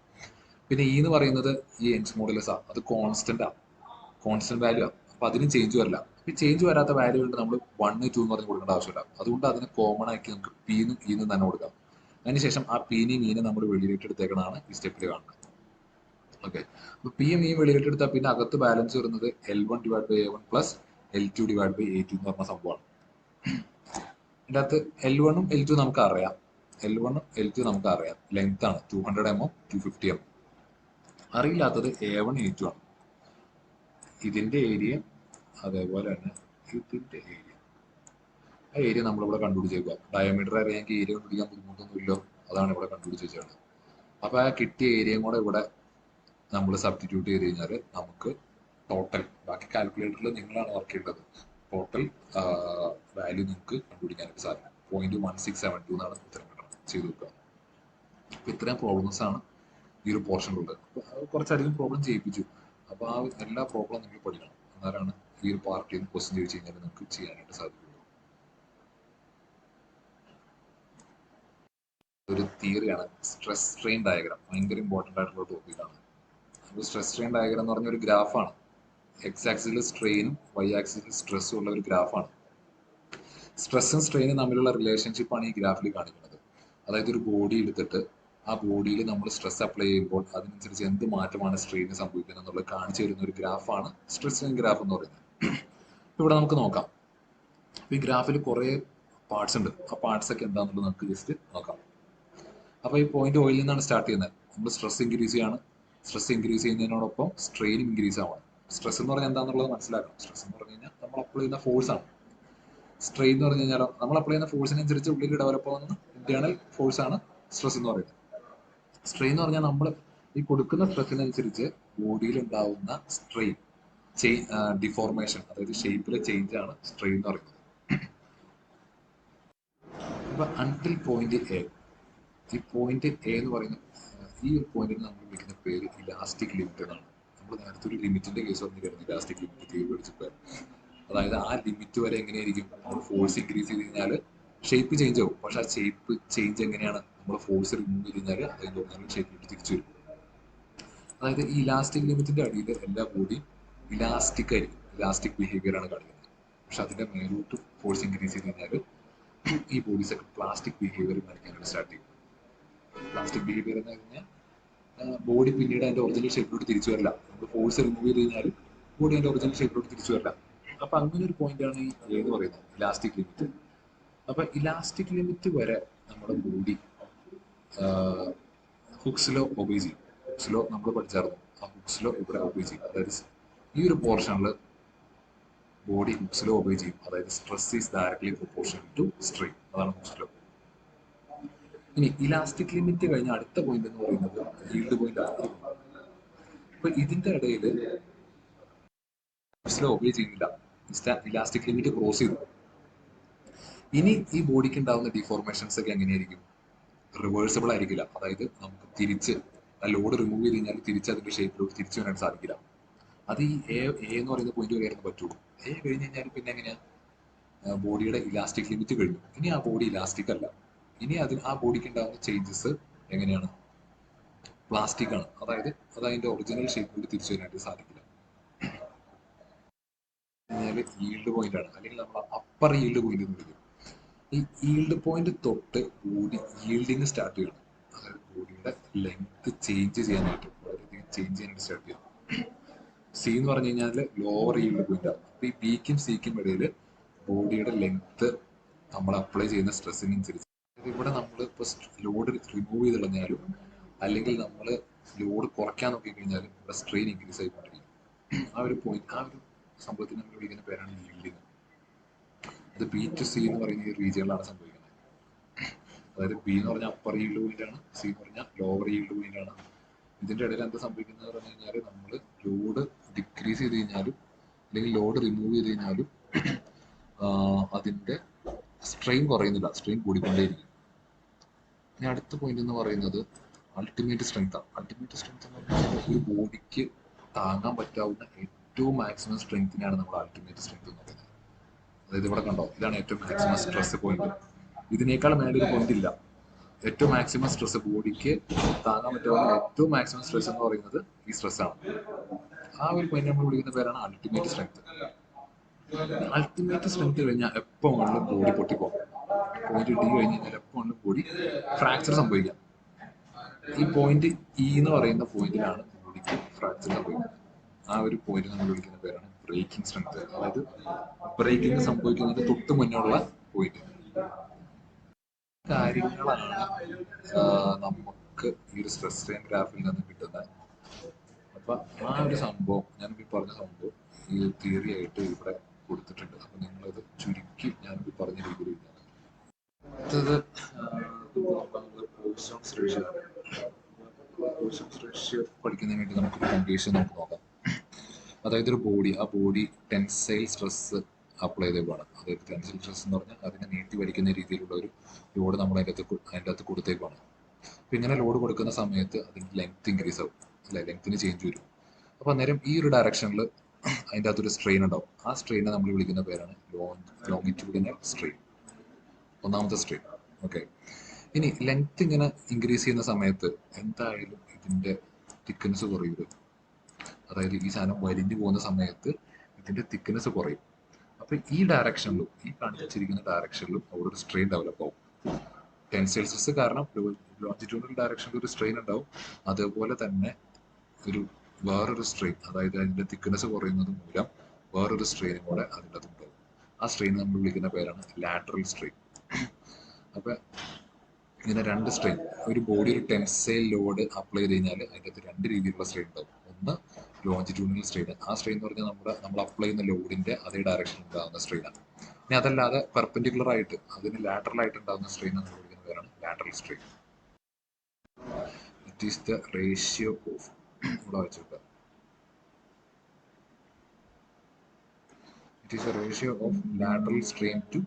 പിന്നെ ഇ എന്ന് പറയുന്നത് ഈ എൻസ് മോഡുലസാണ്. അത് കോൺസ്റ്റന്റ് വാല്യൂ ആണ്. അപ്പൊ അതിനും ചേഞ്ച് വരില്ല. ഈ ചേഞ്ച് വരാത്ത വാല്യൂ കൊണ്ട് നമ്മൾ 1, 2 എന്ന് പറഞ്ഞ് കൊടുക്കേണ്ട ആവശ്യമില്ല. അതുകൊണ്ട് അതിന് കോമൺ ആക്കി നമുക്ക് പിന്നും ഇന്നും തന്നെ കൊടുക്കാം. അതിനുശേഷം ആ പിനെയും മീനെ നമ്മൾ വെളിയിലിട്ട് എടുത്തേക്കണതാണ് ഈ സ്റ്റെപ്പിൽ കാണുന്നത്. ഓക്കെ, അപ്പൊ പിയും ഇയും വെളിയിലിട്ട് എടുത്താൽ പിന്നെ അകത്ത് ബാലൻസ് വരുന്നത് L1 divide by A1 plus L2 divide by A2 എന്ന് പറഞ്ഞ സംഭവമാണ്. ഇതിൻ്റെ അകത്ത് L1ഉം L2 നമുക്ക് അറിയാം. ലെങ്ത് ആണ് 200 mm 250 mm. അറിയില്ലാത്തത് A1 A2 ആണ്. ഇതിന്റെ ഏരിയ അതേപോലെ തന്നെ ഇതിന്റെ ഏരിയ, ആ ഏരിയ നമ്മളിവിടെ കണ്ടുപിടിച്ചേക്കുക. ഡയമീറ്റർ അറിയാമെങ്കിൽ ഏരിയ കണ്ടുപിടിക്കാൻ ബുദ്ധിമുട്ടൊന്നുമില്ലോ, അതാണ് ഇവിടെ കണ്ടുപിടിച്ച് വെച്ചത്. അപ്പൊ ആ കിട്ടിയ ഏരിയയും കൂടെ ഇവിടെ നമ്മൾ സബ്സ്റ്റിറ്റ്യൂട്ട് ചെയ്ത് കഴിഞ്ഞാൽ നമുക്ക് ടോട്ടൽ, ബാക്കി കാൽക്കുലേറ്ററിൽ നിങ്ങളാണ് വർക്ക് ചെയ്യേണ്ടത്, ടോട്ടൽ വാല്യൂ നിങ്ങൾക്ക് കണ്ടുപിടിക്കാനായിട്ട് സാധിക്കും. 0.1672 എന്നാണ് ഉത്തരം കിട്ടുന്നത്. ചെയ്ത് നോക്കുക. അപ്പൊ ഇത്രയും പ്രോബ്ലംസ് ആണ് ഈ ഒരു പോർഷനിലുള്ളത്. കുറച്ചധികം പ്രോബ്ലം ചെയ്യിപ്പിച്ചു. അപ്പൊ ആ എല്ലാ പ്രോബ്ലം നിങ്ങൾ പഠിക്കണം. എന്നാലാണ് ഈ ഒരു പാർട്ടിയിൽ നിന്ന് ക്വസ്റ്റ്യൻ ചോദിച്ചു കഴിഞ്ഞാൽ നിങ്ങൾക്ക് ചെയ്യാനായിട്ട് സാധിക്കുള്ളൂ. ഒരു തിയറിയാണ് സ്ട്രെസ് സ്ട്രെയിൻ ഡയഗ്രാം. ഭയങ്കര ഇമ്പോർട്ടൻ്റ് ആയിട്ടുള്ള ടോപ്പിക്കാണ്. സ്ട്രെസ് സ്ട്രെയിൻ ഡയഗ്രാം എന്ന് പറഞ്ഞ ഒരു ഗ്രാഫാണ്. എക്സ് ആക്സിസിൽ സ്ട്രെയിനും വൈ ആക്സിസിൽ സ്ട്രെസ്സും ഉള്ള ഒരു ഗ്രാഫാണ്. സ്ട്രെസ്സും സ്ട്രെയിനും തമ്മിലുള്ള റിലേഷൻഷിപ്പാണ് ഈ ഗ്രാഫിൽ കാണിക്കുന്നത്. അതായത് ഒരു ബോഡി എടുത്തിട്ട് ആ ബോഡിയിൽ നമ്മൾ സ്ട്രെസ് അപ്ലൈ ചെയ്യുമ്പോൾ അതിനനുസരിച്ച് എന്ത് മാറ്റമാണ് സ്ട്രെയിന് സംഭവിക്കുന്നത് എന്നുള്ളത് കാണിച്ചു തരുന്ന ഒരു ഗ്രാഫാണ് സ്ട്രെസ് സ്ട്രെയിൻ ഗ്രാഫ് എന്ന് പറയുന്നത്. ഇവിടെ നമുക്ക് നോക്കാം. ഈ ഗ്രാഫിൽ കുറേ പാർട്സ് ഉണ്ട്. ആ പാർട്സ് ഒക്കെ എന്താണെന്നുള്ളത് നമുക്ക് ജസ്റ്റ് നോക്കാം. അപ്പോൾ ഈ പോയിന്റ് ഓയിൽ നിന്നാണ് സ്റ്റാർട്ട് ചെയ്യുന്നത്. നമ്മൾ സ്ട്രെസ് ഇൻക്രീസ് ചെയ്യാണ്. സ്ട്രെസ് ഇൻക്രീസ് ചെയ്യുന്നതിനോടൊപ്പം സ്ട്രെയിൻ ഇൻക്രീസ് ആവണം. സ്ട്രെസ് എന്ന് പറഞ്ഞാൽ എന്താണെന്നുള്ളത് മനസ്സിലാക്കണം. സ്ട്രെസ് എന്ന് പറഞ്ഞു കഴിഞ്ഞാൽ നമ്മൾ അപ്ലൈ ചെയ്യുന്ന ഫോഴ്സ് ആണ്. സ്ട്രെയിൻ എന്ന് പറഞ്ഞു കഴിഞ്ഞാൽ നമ്മൾ അപ്ലൈ ചെയ്യുന്ന ഫോഴ്സിനനുസരിച്ച് ഉള്ളിൽ ഡെവലപ്പ് ആവുന്ന ഇന്റേണൽ ഫോഴ്സ് ആണ് സ്ട്രെസ് എന്ന് പറയുന്നത്. സ്ട്രെയിൻ എന്ന് പറഞ്ഞാൽ നമ്മൾ ഈ കൊടുക്കുന്ന സ്ട്രെസ്സിനനുസരിച്ച് ബോഡിയിൽ ഉണ്ടാവുന്ന സ്ട്രെയിൻ ഡിഫോർമേഷൻ, അതായത് ഷേപ്പിലെ ചേഞ്ച് ആണ് സ്ട്രെയിൻ എന്ന് പറയുന്നത്. അപ്പൊ അൺടിൽ പോയിന്റ് എ, ഈ പോയിന്റ് എ എന്ന് പറയുന്ന ഈ ഒരു പോയിന്റിന് നമ്മൾ വിളിക്കുന്ന പേര് ഇലാസ്റ്റിക് ലിമിറ്റ് എന്നാണ്. നമ്മൾ നേരത്തെ ഒരു ലിമിറ്റിന്റെ കേസ് പറഞ്ഞിരുന്നു, ഇലാസ്റ്റിക് ലിമിറ്റ് തിയറി പഠിച്ചപ്പോൾ. അതായത് ആ ലിമിറ്റ് വരെ എങ്ങനെയായിരിക്കും, നമ്മൾ ഫോഴ്സ് ഇൻക്രീസ് ചെയ്ത് കഴിഞ്ഞാൽ ഷേപ്പ് ചേഞ്ച് ആവും. പക്ഷെ ആ ഷേപ്പ് ചേഞ്ച് എങ്ങനെയാണ്, നമ്മൾ ഫോഴ്സ് റിമൂവ് ചെയ്ത് കഴിഞ്ഞാൽ അതിൻ്റെ ഒറിജിനൽ ഷേപ്പിലോട്ട് തിരിച്ചു വരും. അതായത് ഈ ഇലാസ്റ്റിക് ലിമിറ്റിന്റെ അടിയിൽ എല്ലാ ബോഡിയും ഇലാസ്റ്റിക് ആയിരിക്കും, ഇലാസ്റ്റിക് ബിഹേവിയർ ആണ് കാണിക്കുന്നത്. പക്ഷെ അതിന്റെ മേലോട്ട് ഫോഴ്സ് ഇൻക്രീസ് ചെയ്ത് കഴിഞ്ഞാൽ ഈ ബോഡീസ് ഒക്കെ പ്ലാസ്റ്റിക് ബിഹേവിയർ കാണിക്കാനായിട്ട് സ്റ്റാർട്ട് ചെയ്യും. പ്ലാസ്റ്റിക് ബിഹേവിയർ എന്ന് പറഞ്ഞാൽ ബോഡി പിന്നീട് അതിന്റെ ഒറിജിനൽ ഷേപ്പിലോട്ട് തിരിച്ചു വരില്ല. നമ്മൾ ഫോഴ്സ് റിമൂവ് ചെയ്ത് കഴിഞ്ഞാൽ ബോഡി അതിന്റെ ഒറിജിനൽ ഷേപ്പിലോട്ട് തിരിച്ചു വരില്ല. അപ്പൊ അങ്ങനെ ഒരു പോയിന്റ് ആണ് ഈ എന്ന് പറയുന്നത്, ഇലാസ്റ്റിക് ലിമിറ്റ്. അപ്പൊ ഇലാസ്റ്റിക് ലിമിറ്റ് വരെ നമ്മുടെ ബോഡി ഹുക്സിലോ ഒബേ ചെയ്യും. ഹുക്സിലോ നമ്മൾ പഠിച്ചായിരുന്നു, ആ ഹുക്സിലോ ഇവിടെ ഒബേ ചെയ്യും. അതായത് ഈ ഒരു പോർഷനിൽ ബോഡി ഹുക്സിലോ ഒബേ ചെയ്യും. അതായത് stress is directly proportion to strain, അതാണ് ഹുക്സിലോ. ഇനി ഇലാസ്റ്റിക് ലിമിറ്റ് കഴിഞ്ഞ അടുത്ത പോയിന്റ് എന്ന് പറയുന്നത് ഈൽഡ് പോയിന്റ് ആണ്. അപ്പൊ ഇതിന്റെ ഇടയിൽ ഹുക്സിലോ ഒബേ ചെയ്യുന്നില്ല, ഇലാസ്റ്റിക് ലിമിറ്റ് ക്രോസ് ചെയ്തു. ഇനി ഈ ബോഡിക്ക് ഉണ്ടാവുന്ന ഡിഫോർമേഷൻസ് ഒക്കെ എങ്ങനെയായിരിക്കും? റിവേഴ്സിബിൾ ആയിരിക്കില്ല. അതായത് നമുക്ക് തിരിച്ച് ആ ലോഡ് റിമൂവ് ചെയ്ത് കഴിഞ്ഞാൽ തിരിച്ച് അതിന്റെ ഷേപ്പിലോട്ട് തിരിച്ചു വരാൻ സാധിക്കില്ല. അത് ഈ എ എന്ന് പറയുന്ന പോയിന്റ് വരെയാണ് പറ്റുള്ളൂ. എ കഴിഞ്ഞ് കഴിഞ്ഞാൽ പിന്നെ എങ്ങനെയാ? ബോഡിയുടെ ഇലാസ്റ്റിക് ലിമിറ്റ് കഴിഞ്ഞു. ഇനി ആ ബോഡി ഇലാസ്റ്റിക് അല്ല. ഇനി ആ ബോഡിക്ക് ഉണ്ടാകുന്ന ചേഞ്ചസ് എങ്ങനെയാണ്? പ്ലാസ്റ്റിക് ആണ്. അതായത് അത് അതിന്റെ ഒറിജിനൽ ഷേപ്പിലോട്ട് തിരിച്ചു വരാനായിട്ട് സാധിക്കില്ല. ഈൽഡ് പോയിന്റ് ആണ്, അല്ലെങ്കിൽ നമ്മൾ അപ്പർ ഈൽഡ് പോയിന്റ് എന്ന് വിളിക്കും. ഈ ഈൽഡ് പോയിന്റ് തൊട്ട് ബോഡി ഈൽഡിങ് സ്റ്റാർട്ട് ചെയ്യണം. അതായത് ബോഡിയുടെ ലെങ്ത് ചേഞ്ച് ചെയ്യാനായിട്ട്, വളരെയധികം ചേഞ്ച് ചെയ്യാനായിട്ട് സ്റ്റാർട്ട് ചെയ്യണം. സി എന്ന് പറഞ്ഞു കഴിഞ്ഞാൽ ലോവർ ഈൽഡ് പോയിന്റ് ആണ്. അപ്പൊ ഈ ബിക്കും സിക്കും ഇടയിൽ ബോഡിയുടെ ലെങ്ത് നമ്മൾ അപ്ലൈ ചെയ്യുന്ന സ്ട്രെസ്സിനനുസരിച്ച്, ഇവിടെ നമ്മൾ ഇപ്പോൾ ലോഡ് റിമൂവ് ചെയ്ത് കളഞ്ഞാലും അല്ലെങ്കിൽ നമ്മൾ ലോഡ് കുറയ്ക്കാൻ നോക്കി കഴിഞ്ഞാലും ഇവിടെ സ്ട്രെയിൻ ഇൻക്രീസ് ആയിക്കൊണ്ടിരിക്കും. ആ ഒരു പോയിന്റ്, ആ ഒരു സംഭവത്തിന് നമ്മൾ വിളിക്കുന്ന പേരാണ് ഈൽഡിങ്. അത് ബി ടു സി എന്ന് പറയുന്ന ഈ റീജിയനിലാണ് സംഭവിക്കുന്നത്. അതായത് ബി എന്ന് പറഞ്ഞാൽ അപ്പർ ഈൽഡ് പോയിന്റ് ആണ്, സി എന്ന് പറഞ്ഞാൽ ലോവർ ഈൽഡ് പോയിന്റ് ആണ്. ഇതിന്റെ ഇടയിൽ എന്താ സംഭവിക്കുന്നത് പറഞ്ഞു കഴിഞ്ഞാൽ നമ്മൾ ലോഡ് ഡിക്രീസ് ചെയ്ത് കഴിഞ്ഞാലും അല്ലെങ്കിൽ ലോഡ് റിമൂവ് ചെയ്ത് കഴിഞ്ഞാലും അതിന്റെ സ്ട്രെയിൻ കുറയുന്നില്ല, സ്ട്രെയിൻ കൂടിക്കൊണ്ടേയിരിക്കും. ഇനി അടുത്ത പോയിന്റ് എന്ന് പറയുന്നത് അൾട്ടിമേറ്റ് സ്ട്രെങ്ത് ആണ്. അൾട്ടിമേറ്റ് സ്ട്രെങ്ത് എന്ന് പറഞ്ഞാൽ ഒരു ബോഡിക്ക് താങ്ങാൻ പറ്റാവുന്ന ഏറ്റവും മാക്സിമം സ്ട്രെങ്ത്തിനാണ് നമ്മൾ അൾട്ടിമേറ്റ് സ്ട്രെങ്ത് എന്ന് പറയുന്നത്. അതായത് ഇവിടെ കണ്ടോ, ഇതാണ് ഏറ്റവും മാക്സിമം സ്ട്രെസ് പോയിന്റ്. ഇതിനേക്കാൾ മേലൊരു പോയിന്റ് ഇല്ല. ഏറ്റവും മാക്സിമം സ്ട്രെസ്, ബോഡിക്ക് താങ്ങാൻ പറ്റാവുന്ന ഏറ്റവും മാക്സിമം സ്ട്രെസ് എന്ന് പറയുന്നത് ഈ സ്ട്രെസ് ആണ്. ആ ഒരു പോയിന്റ് നമ്മൾ വിളിക്കുന്ന പേരാണ് അൾട്ടിമേറ്റ് സ്ട്രെങ്ത്. അൾട്ടിമേറ്റ് സ്ട്രെങ്ത് കഴിഞ്ഞാൽ എപ്പോൾ വേണമെങ്കിലും ബോഡി പൊട്ടിപ്പോകും. പോയിന്റ് ഡി കഴിഞ്ഞ് കഴിഞ്ഞാൽ എപ്പോൾ വേണമെങ്കിലും ബോഡി ഫ്രാക്ചർ സംഭവിക്കാം. ഈ പോയിന്റ് ഇ എന്ന് പറയുന്ന പോയിന്റിലാണ് ബോഡിക്ക് ഫ്രാക്ചർ സംഭവിക്കുന്നത്. ആ ഒരു പോയിന്റ് നമ്മൾ വിളിക്കുന്ന പേരാണ് ബ്രേക്കിംഗ് സ്ട്രെങ്ത്. അതായത് ബ്രേക്കിംഗ് സംഭവിക്കുന്നതിന് തൊട്ട് മുന്നുള്ള പോയിന്റ്. കാര്യങ്ങളാണ് നമുക്ക് ഈ ഒരു സ്ട്രെസ് സ്ട്രെയിൻ ഗ്രാഫിൽ നിന്ന് കിട്ടുന്നത്. അപ്പൊ ആ ഒരു സംഭവം, ഞാനിപ്പോൾ പറഞ്ഞ സംഭവം ഈ തിയറി ആയിട്ട് ഇവിടെ കൊടുത്തിട്ടുണ്ട്. അപ്പൊ നിങ്ങളത് ചുരുക്കി ഞാനിപ്പോൾ പറഞ്ഞ രീതിയിൽ അടുത്തത് പോയിസോൺസ് റേഷ്യോ. പോയിസോൺസ് റേഷ്യോ പഠിക്കുന്നതിന് വേണ്ടി നമുക്കൊരു കണ്ടീഷൻ നമുക്ക് നോക്കാം. അതായത് ഒരു ബോഡി, ആ ബോഡി ടെൻസൈൽ സ്ട്രെസ് അപ്ലൈ ചെയ്തേക്കാണ്. അതായത് ടെൻസൈൽ സ്ട്രെസ് എന്ന് പറഞ്ഞാൽ അതിനെ നീട്ടി വലിക്കുന്ന രീതിയിലുള്ള ഒരു ലോഡ് നമ്മൾ അതിൻ്റെ അകത്ത് കൊടുത്തേക്കാണ്. അപ്പം ഇങ്ങനെ ലോഡ് കൊടുക്കുന്ന സമയത്ത് അതിൻ്റെ ലെങ്ത് ഇൻക്രീസ് ആവും, അല്ലെ, ലെങ്ത്തിന് ചേഞ്ച് വരും. അപ്പം അന്നേരം ഈ ഒരു ഡയറക്ഷനിൽ അതിൻ്റെ അകത്തൊരു സ്ട്രെയിൻ ഉണ്ടാവും. ആ സ്ട്രെയിനെ നമ്മൾ വിളിക്കുന്ന പേരാണ് ലോങ്ങിറ്റ്യൂഡിനൽ സ്ട്രെയിൻ, ഒന്നാമത്തെ സ്ട്രെയിൻ. ഓക്കെ. ഇനി ലെങ്ത് ഇങ്ങനെ ഇൻക്രീസ് ചെയ്യുന്ന സമയത്ത് എന്തായാലും ഇതിൻ്റെ തിക്നെസ് കുറയും. അതായത് ഈ സാധനം വലിഞ്ഞു പോകുന്ന സമയത്ത് ഇതിന്റെ തിക്നെസ് കുറയും. അപ്പൊ ഈ ഡയറക്ഷനിലും, ഈ കാണിച്ചിരിക്കുന്ന ഡയറക്ഷനിലും അവിടെ ഒരു സ്ട്രെയിൻ ഡെവലപ്പ് ആവും. ടെൻസൈൽ സ്ട്രെസ് കാരണം ലോഞ്ചിറ്റ്യൂഡിനൽ ഡയറക്ഷനിൽ ഒരു സ്ട്രെയിൻ ഉണ്ടാവും. അതേപോലെ തന്നെ ഒരു വേറൊരു സ്ട്രെയിൻ, അതായത് അതിന്റെ തിക്നെസ് കുറയുന്നത് മൂലം വേറൊരു സ്ട്രെയിനും കൂടെ അതിൻ്റെ അതുണ്ടാവും. ആ സ്ട്രെയിൻ നമ്മൾ വിളിക്കുന്ന പേരാണ് ലാറ്ററൽ സ്ട്രെയിൻ. അപ്പൊ ഇങ്ങനെ രണ്ട് സ്ട്രെയിൻ, ഒരു ബോഡി ഒരു ടെൻസൈൽ ലോഡ് അപ്ലൈ ചെയ്ത് കഴിഞ്ഞാൽ അതിൻ്റെ അകത്ത് രണ്ട് രീതിയിലുള്ള സ്ട്രെയിൻ ഉണ്ടാവും. ഒന്ന് ലോഞ്ചിറ്റ്യൂഡിനൽ സ്ട്രെയിൻ. ആ സ്ട്രെയിൻ എന്ന് പറഞ്ഞാൽ നമ്മൾ അപ്ലൈ ചെയ്യുന്ന ലോഡിന്റെ അതേ ഡയറക്ഷനിൽ ഉണ്ടാകുന്ന സ്ട്രെയിനാണ്. ഇനി അതല്ലാതെ പെർപെൻഡിക്കുലർ ആയിട്ട് അതിന് ലാറ്ററൽ ആയിട്ട് ഉണ്ടാകുന്ന സ്ട്രെയിൻ എന്ന് വിളിക്കുന്ന പേരാണ് lateral strain. It is the ratio of, ഇവിടെ വെച്ചിട്ട് it is the ratio of lateral strain to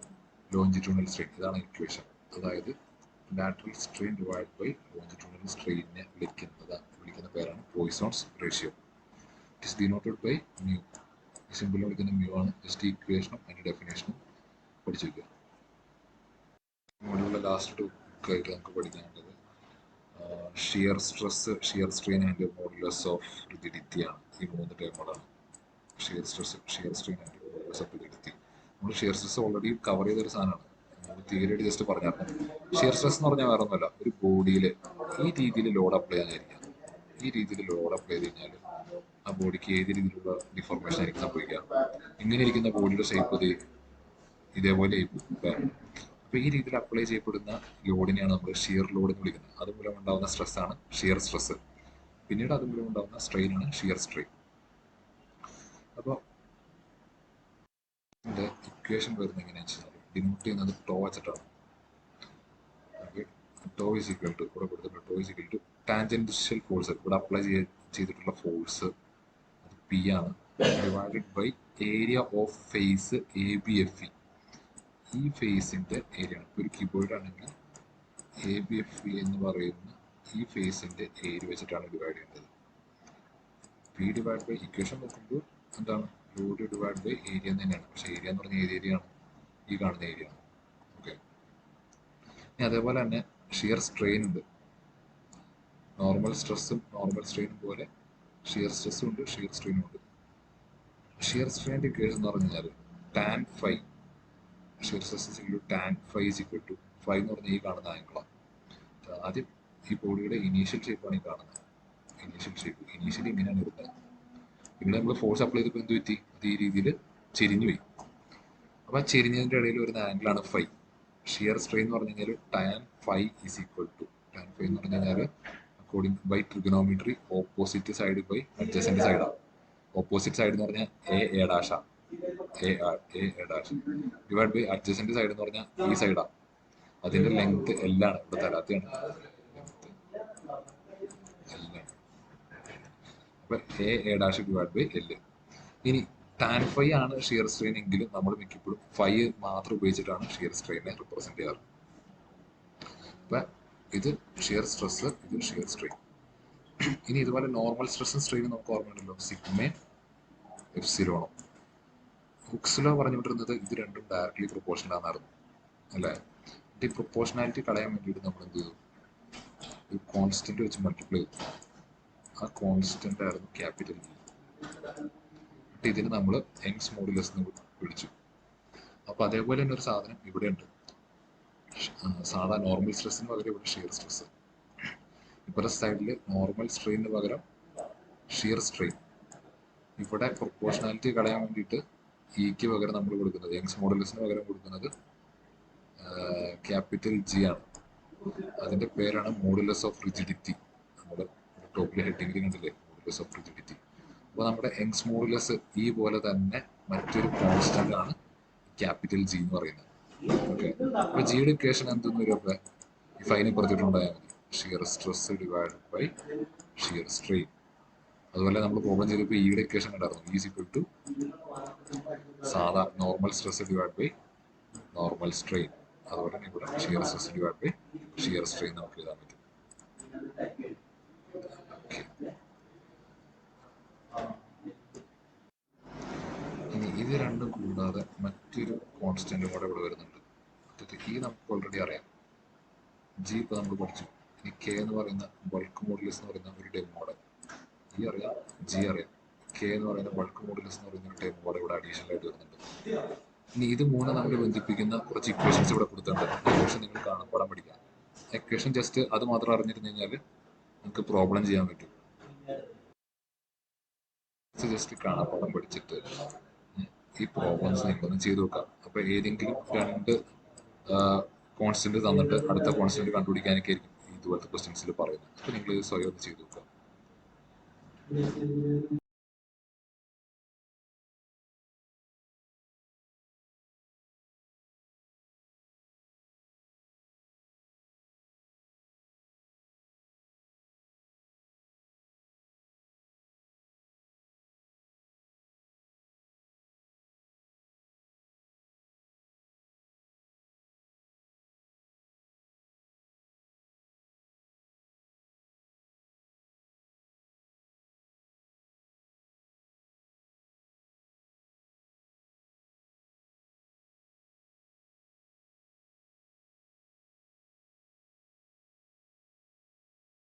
longitudinal strain. ഇതാണ് ഇക്വേഷൻ. അതായത് lateral strain divide by longitudinal സ്ട്രെയിനെ വിളിക്കുന്ന പേരാണ് Poisson's ratio. It is denoted by mu. Simple വിളിക്കുന്ന മ്യൂ ആണ്. ജസ്റ്റ് ഇക്വേഷനും അതിന്റെ ഡെഫിനേഷനും പഠിച്ചു വയ്ക്കുക. മോഡലിലെ ലാസ്റ്റ് ടോപ്പിക്കായിട്ട് നമുക്ക് പഠിക്കാനുള്ളത് shear stress, shear strain and modulus of rigidity ആണ്. ഈ മൂന്ന് ടേമുകളാണ്. Shear stress, shear strain and modulus of rigidity. നമ്മൾ ഷിയർ സ്ട്രെസ് ഓൾറെഡി കവർ ചെയ്തൊരു സാധനമാണ്. നമ്മൾ തിയറി ജസ്റ്റ് പറഞ്ഞായിരുന്നു. ഷിയർ സ്ട്രെസ് എന്ന് പറഞ്ഞാൽ വേറെ ഒന്നുമല്ല, ഒരു ബോഡിയിൽ ഈ രീതിയിൽ ലോഡ് അപ്ലൈ ചെയ്യാനായിരിക്കാം. ഈ രീതിയിൽ ലോഡ് അപ്ലൈ ചെയ്ത് കഴിഞ്ഞാൽ ആ ബോഡിക്ക് ഏത് രീതിയിലുള്ള ഡിഫോർമേഷൻ ആയിരിക്കും സംഭവിക്കുക. ഇങ്ങനെ ഇരിക്കുന്ന ബോഡിയുടെ ഷേപ്പ് ഇതേപോലെ ആയിരിക്കും. അപ്പോൾ ഈ രീതിയിൽ അപ്ലൈ ചെയ്യപ്പെടുന്ന ലോഡിനെയാണ് നമ്മൾ ഷിയർ ലോഡ് എന്ന് വിളിക്കുന്നത്. അതുമൂലം ഉണ്ടാകുന്ന സ്ട്രെസ്സാണ് ഷിയർ സ്ട്രെസ്. പിന്നീട് അതുമൂലം ഉണ്ടാകുന്ന സ്ട്രെയിനാണ് ഷിയർ സ്ട്രെയിൻ. അപ്പോൾ ഇതിൻ്റെ ഇക്വേഷൻ വരുന്നത് എങ്ങനെയാണെന്ന് വെച്ചാൽ ഡിനോട്ട് ചെയ്യുന്നത് ടോ വെച്ചിട്ടാണ്. Okay, tau is equal to ഇവിടെ കൊടുത്തിട്ടുള്ള tau is equal to tangential force, ഇവിടെ അപ്ലൈ ചെയ്തിട്ടുള്ള ഫോഴ്സ് അത് പി ആണ്, divided by area of face A B F E. ഈ ഫേസിൻ്റെ ഏരിയ ആണ്. ഇപ്പോൾ ഒരു കീബോർഡ് ആണെങ്കിൽ എ ബി എഫ് ഇ എന്ന് പറയുന്ന ഈ ഫേസിൻ്റെ ഏരിയ വെച്ചിട്ടാണ് ഡിവൈഡ് ചെയ്യേണ്ടത്. പി ഡിവൈഡ് ബൈ ഇക്വേഷൻ നോക്കുമ്പോൾ എന്താണ് ലോഡ് ഡിവൈഡ് ബൈ ഏരിയ തന്നെയാണ്. പക്ഷേ ഏരിയ എന്ന് പറഞ്ഞാൽ ഏത് ഏരിയ ആണ്? ഈ കാണുന്ന ഏരിയ ആണ്. ഓക്കെ, ഇനി അതേപോലെ തന്നെ ഷിയർ സ്ട്രെയിൻ ഉണ്ട്. നോർമൽ സ്ട്രെസ്സും നോർമൽ സ്ട്രെയിനും പോലെ ഷിയർ സ്ട്രെസ്സും ഉണ്ട്, ഷിയർ സ്ട്രെയിനും ഉണ്ട്. ഷിയർ സ്ട്രെയിൻ്റെ ഇക്വേഷൻ എന്ന് പറഞ്ഞു കഴിഞ്ഞാൽ tan phi, shear stress is equal to tan phi is equal to phi എന്ന് പറഞ്ഞാൽ ഈ കാണുന്ന ആംഗിളാണ്. ആദ്യം ഈ ബോഡിയുടെ ഇനീഷ്യൽ ഷേപ്പാണ് ഈ കാണുന്നത്. ഇനീഷ്യൽ ഷേപ്പ് ഇനീഷ്യലി ഇങ്ങനെയാണ് ഇരുന്നത്. പിന്നെ നമ്മൾ ഫോഴ്സ് അപ്ലൈ ചെയ്തപ്പോൾ എന്ത് പറ്റി? അത് ഈ രീതിയിൽ ചെരിഞ്ഞു പോയി. അപ്പോൾ ആ ചെരിഞ്ഞതിൻ്റെ ഇടയിൽ വരുന്ന ആംഗിളാണ് ഫൈ. ഷിയർ സ്ട്രെയിൻ എന്ന് പറഞ്ഞു കഴിഞ്ഞാൽ tan phi is equal to, tan phi എന്ന് പറഞ്ഞു കഴിഞ്ഞാൽ according by trigonometry opposite side by adjacent സൈഡാണ്. ഓപ്പോസിറ്റ് സൈഡ് എന്ന് പറഞ്ഞാൽ എ ഡാഷാ, A dash divide by adjacent side എന്ന് പറഞ്ഞാൽ ഈ സൈഡാണ്. അതിൻ്റെ ലെങ്ത് എല്ലാണ്, ഇവിടെ തരാത്തയാണ് ലെങ്ത് എല്ലാണ്. അപ്പം A dash divide by L. ഇനി ടാൻ ഫൈ ആണ് ഷിയർ സ്ട്രെയിൻ എങ്കിലും നമ്മൾ മിക്കപ്പോഴും ഫൈ മാത്രം ഉപയോഗിച്ചിട്ടാണ് ഷിയർ സ്ട്രെയിനെ റിപ്രസെൻറ്റ് ചെയ്യാറ്. അപ്പം ഇത് ഷിയർ സ്ട്രെസ്, ഇത് ഷിയർ സ്ട്രെയിൻ. ഇനി ഇതുപോലെ നോർമൽ സ്ട്രെസ്സും സ്ട്രെയിനും നമുക്ക് ഓർമ്മയുണ്ടല്ലോ, സിഗ്മയും എപ്സിലോണും. ഹുക്സ് ലോ പറഞ്ഞുകൊണ്ടിരുന്നത് ഇത് രണ്ടും ഡയറക്ട്ലി പ്രൊപ്പോർഷണൽ ആണെന്നായിരുന്നു അല്ലേ? ഈ പ്രൊപ്പോർഷണാലിറ്റി കളയാൻ വേണ്ടിയിട്ട് നമ്മൾ എന്ത് ചെയ്തു? ഒരു കോൺസ്റ്റന്റ് വെച്ച് മൾട്ടിപ്ലൈ ചെയ്തു. ആ കോൺസ്റ്റന്റ് ആയിരുന്നു ക്യാപിറ്റൽ ജി. എന്നിട്ട് ഇതിന് നമ്മൾ യങ്സ് മോഡുലസ് എന്ന് വിളിച്ചു. അപ്പോൾ അതേപോലെ തന്നെ ഒരു സാധനം ഇവിടെ ഉണ്ട്. സാധാ നോർമൽ സ്ട്രെസ്സിന് പകരം ഇവിടെ ഷിയർ സ്ട്രെസ്. ഇപ്പുറത്തെ സൈഡിൽ നോർമൽ സ്ട്രെയിനിന് പകരം ഷിയർ സ്ട്രെയിൻ. ഇവിടെ പ്രൊപ്പോർഷണാലിറ്റി കളയാൻ വേണ്ടിയിട്ട് ഇക്ക് പകരം നമ്മൾ കൊടുക്കുന്നത്, യങ്സ് മോഡുലസിന് പകരം കൊടുക്കുന്നത് ക്യാപിറ്റൽ ജി ആണ്. അതിൻ്റെ പേരാണ് മോഡുലസ് ഓഫ് റിജിഡിറ്റി. നമ്മുടെ ടോപ്പിലെ ഹെഡിങ്ങിൽ കണ്ടില്ലേ, മോഡുലസ് ഓഫ് റിജിഡിറ്റി. അപ്പോൾ നമ്മുടെ യങ്സ് മോഡുലസ് ഈ പോലെ തന്നെ മറ്റൊരു കോൺസ്റ്റന്റ് ആണ് ക്യാപിറ്റൽ ജി എന്ന് പറയുന്നത്. ഓക്കെ, അപ്പോൾ ജിയുടെ ഇക്വേഷൻ എന്തെന്ന് വരുമ്പോൾ ഈ ഫൈനെ പറഞ്ഞിട്ടുണ്ടായാൽ മതി, shear stress divided by shear strain. അതുപോലെ നമ്മൾ പ്രോബ്ലം ചെയ്തപ്പോൾ ഈയുടെ ഇക്വേഷൻ കണ്ടായിരുന്നു, ഈസ് ഈക്വൽ ടു സാധാ normal stress divide by normal strain. അതുപോലെ തന്നെ ഇവിടെ shear stress divide by shear strain നമുക്ക് എഴുതാൻ പറ്റും. ഇനി ഇത് രണ്ടും കൂടാതെ മറ്റൊരു കോൺസ്റ്റന്റും കൂടെ ഇവിടെ വരുന്നുണ്ട്. ഈ നമുക്ക് ഓൾറെഡി അറിയാം, ജി ഇപ്പോൾ നമ്മൾ പഠിച്ചു. ഇനി കെ എന്ന് പറയുന്ന ബൾക്ക് മോഡുലസ് എന്ന് പറയുന്ന ഒരു ടൈം മോഡൽ ഈ അറിയാം, ജി അറിയാം. കെ എന്ന് പറയുന്ന ബൾക്ക് മോഡുലസ് എന്ന് പറയുന്ന ഒരു ടൈം മോഡൽ ഇവിടെ അഡീഷണൽ ആയിട്ട് വരുന്നുണ്ട്. ഇനി ഇത് മൂന്ന് നമ്മൾ ബന്ധിപ്പിക്കുന്ന കുറച്ച് ഇക്വേഷൻസ് ഇവിടെ കൊടുത്തിട്ടുണ്ട്. ഇക്വേഷൻ നിങ്ങൾ കാണാൻ പഠിക്കാം. ഇക്വേഷൻ ജസ്റ്റ് അത് മാത്രം അറിഞ്ഞിരുന്നു കഴിഞ്ഞാൽ നമുക്ക് പ്രോബ്ലം ചെയ്യാൻ പറ്റും. ജസ്റ്റ് കാണാപ്പാടം പഠിച്ചിട്ട് ഈ പ്രോബ്ലംസ് നിങ്ങളൊന്ന് ചെയ്ത് നോക്കാം. അപ്പോൾ ഏതെങ്കിലും രണ്ട് കോൺസ്റ്റന്റ് തന്നിട്ട് അടുത്ത കോൺസ്റ്റന്റ് കണ്ടുപിടിക്കാനൊക്കെ ആയിരിക്കും ഇതുപോലത്തെ ക്വസ്റ്റ്യൻസിൽ പറയുന്നത്. അപ്പോൾ നിങ്ങൾ ഇത് സ്വയം ഒന്ന് ചെയ്ത് നോക്കാം.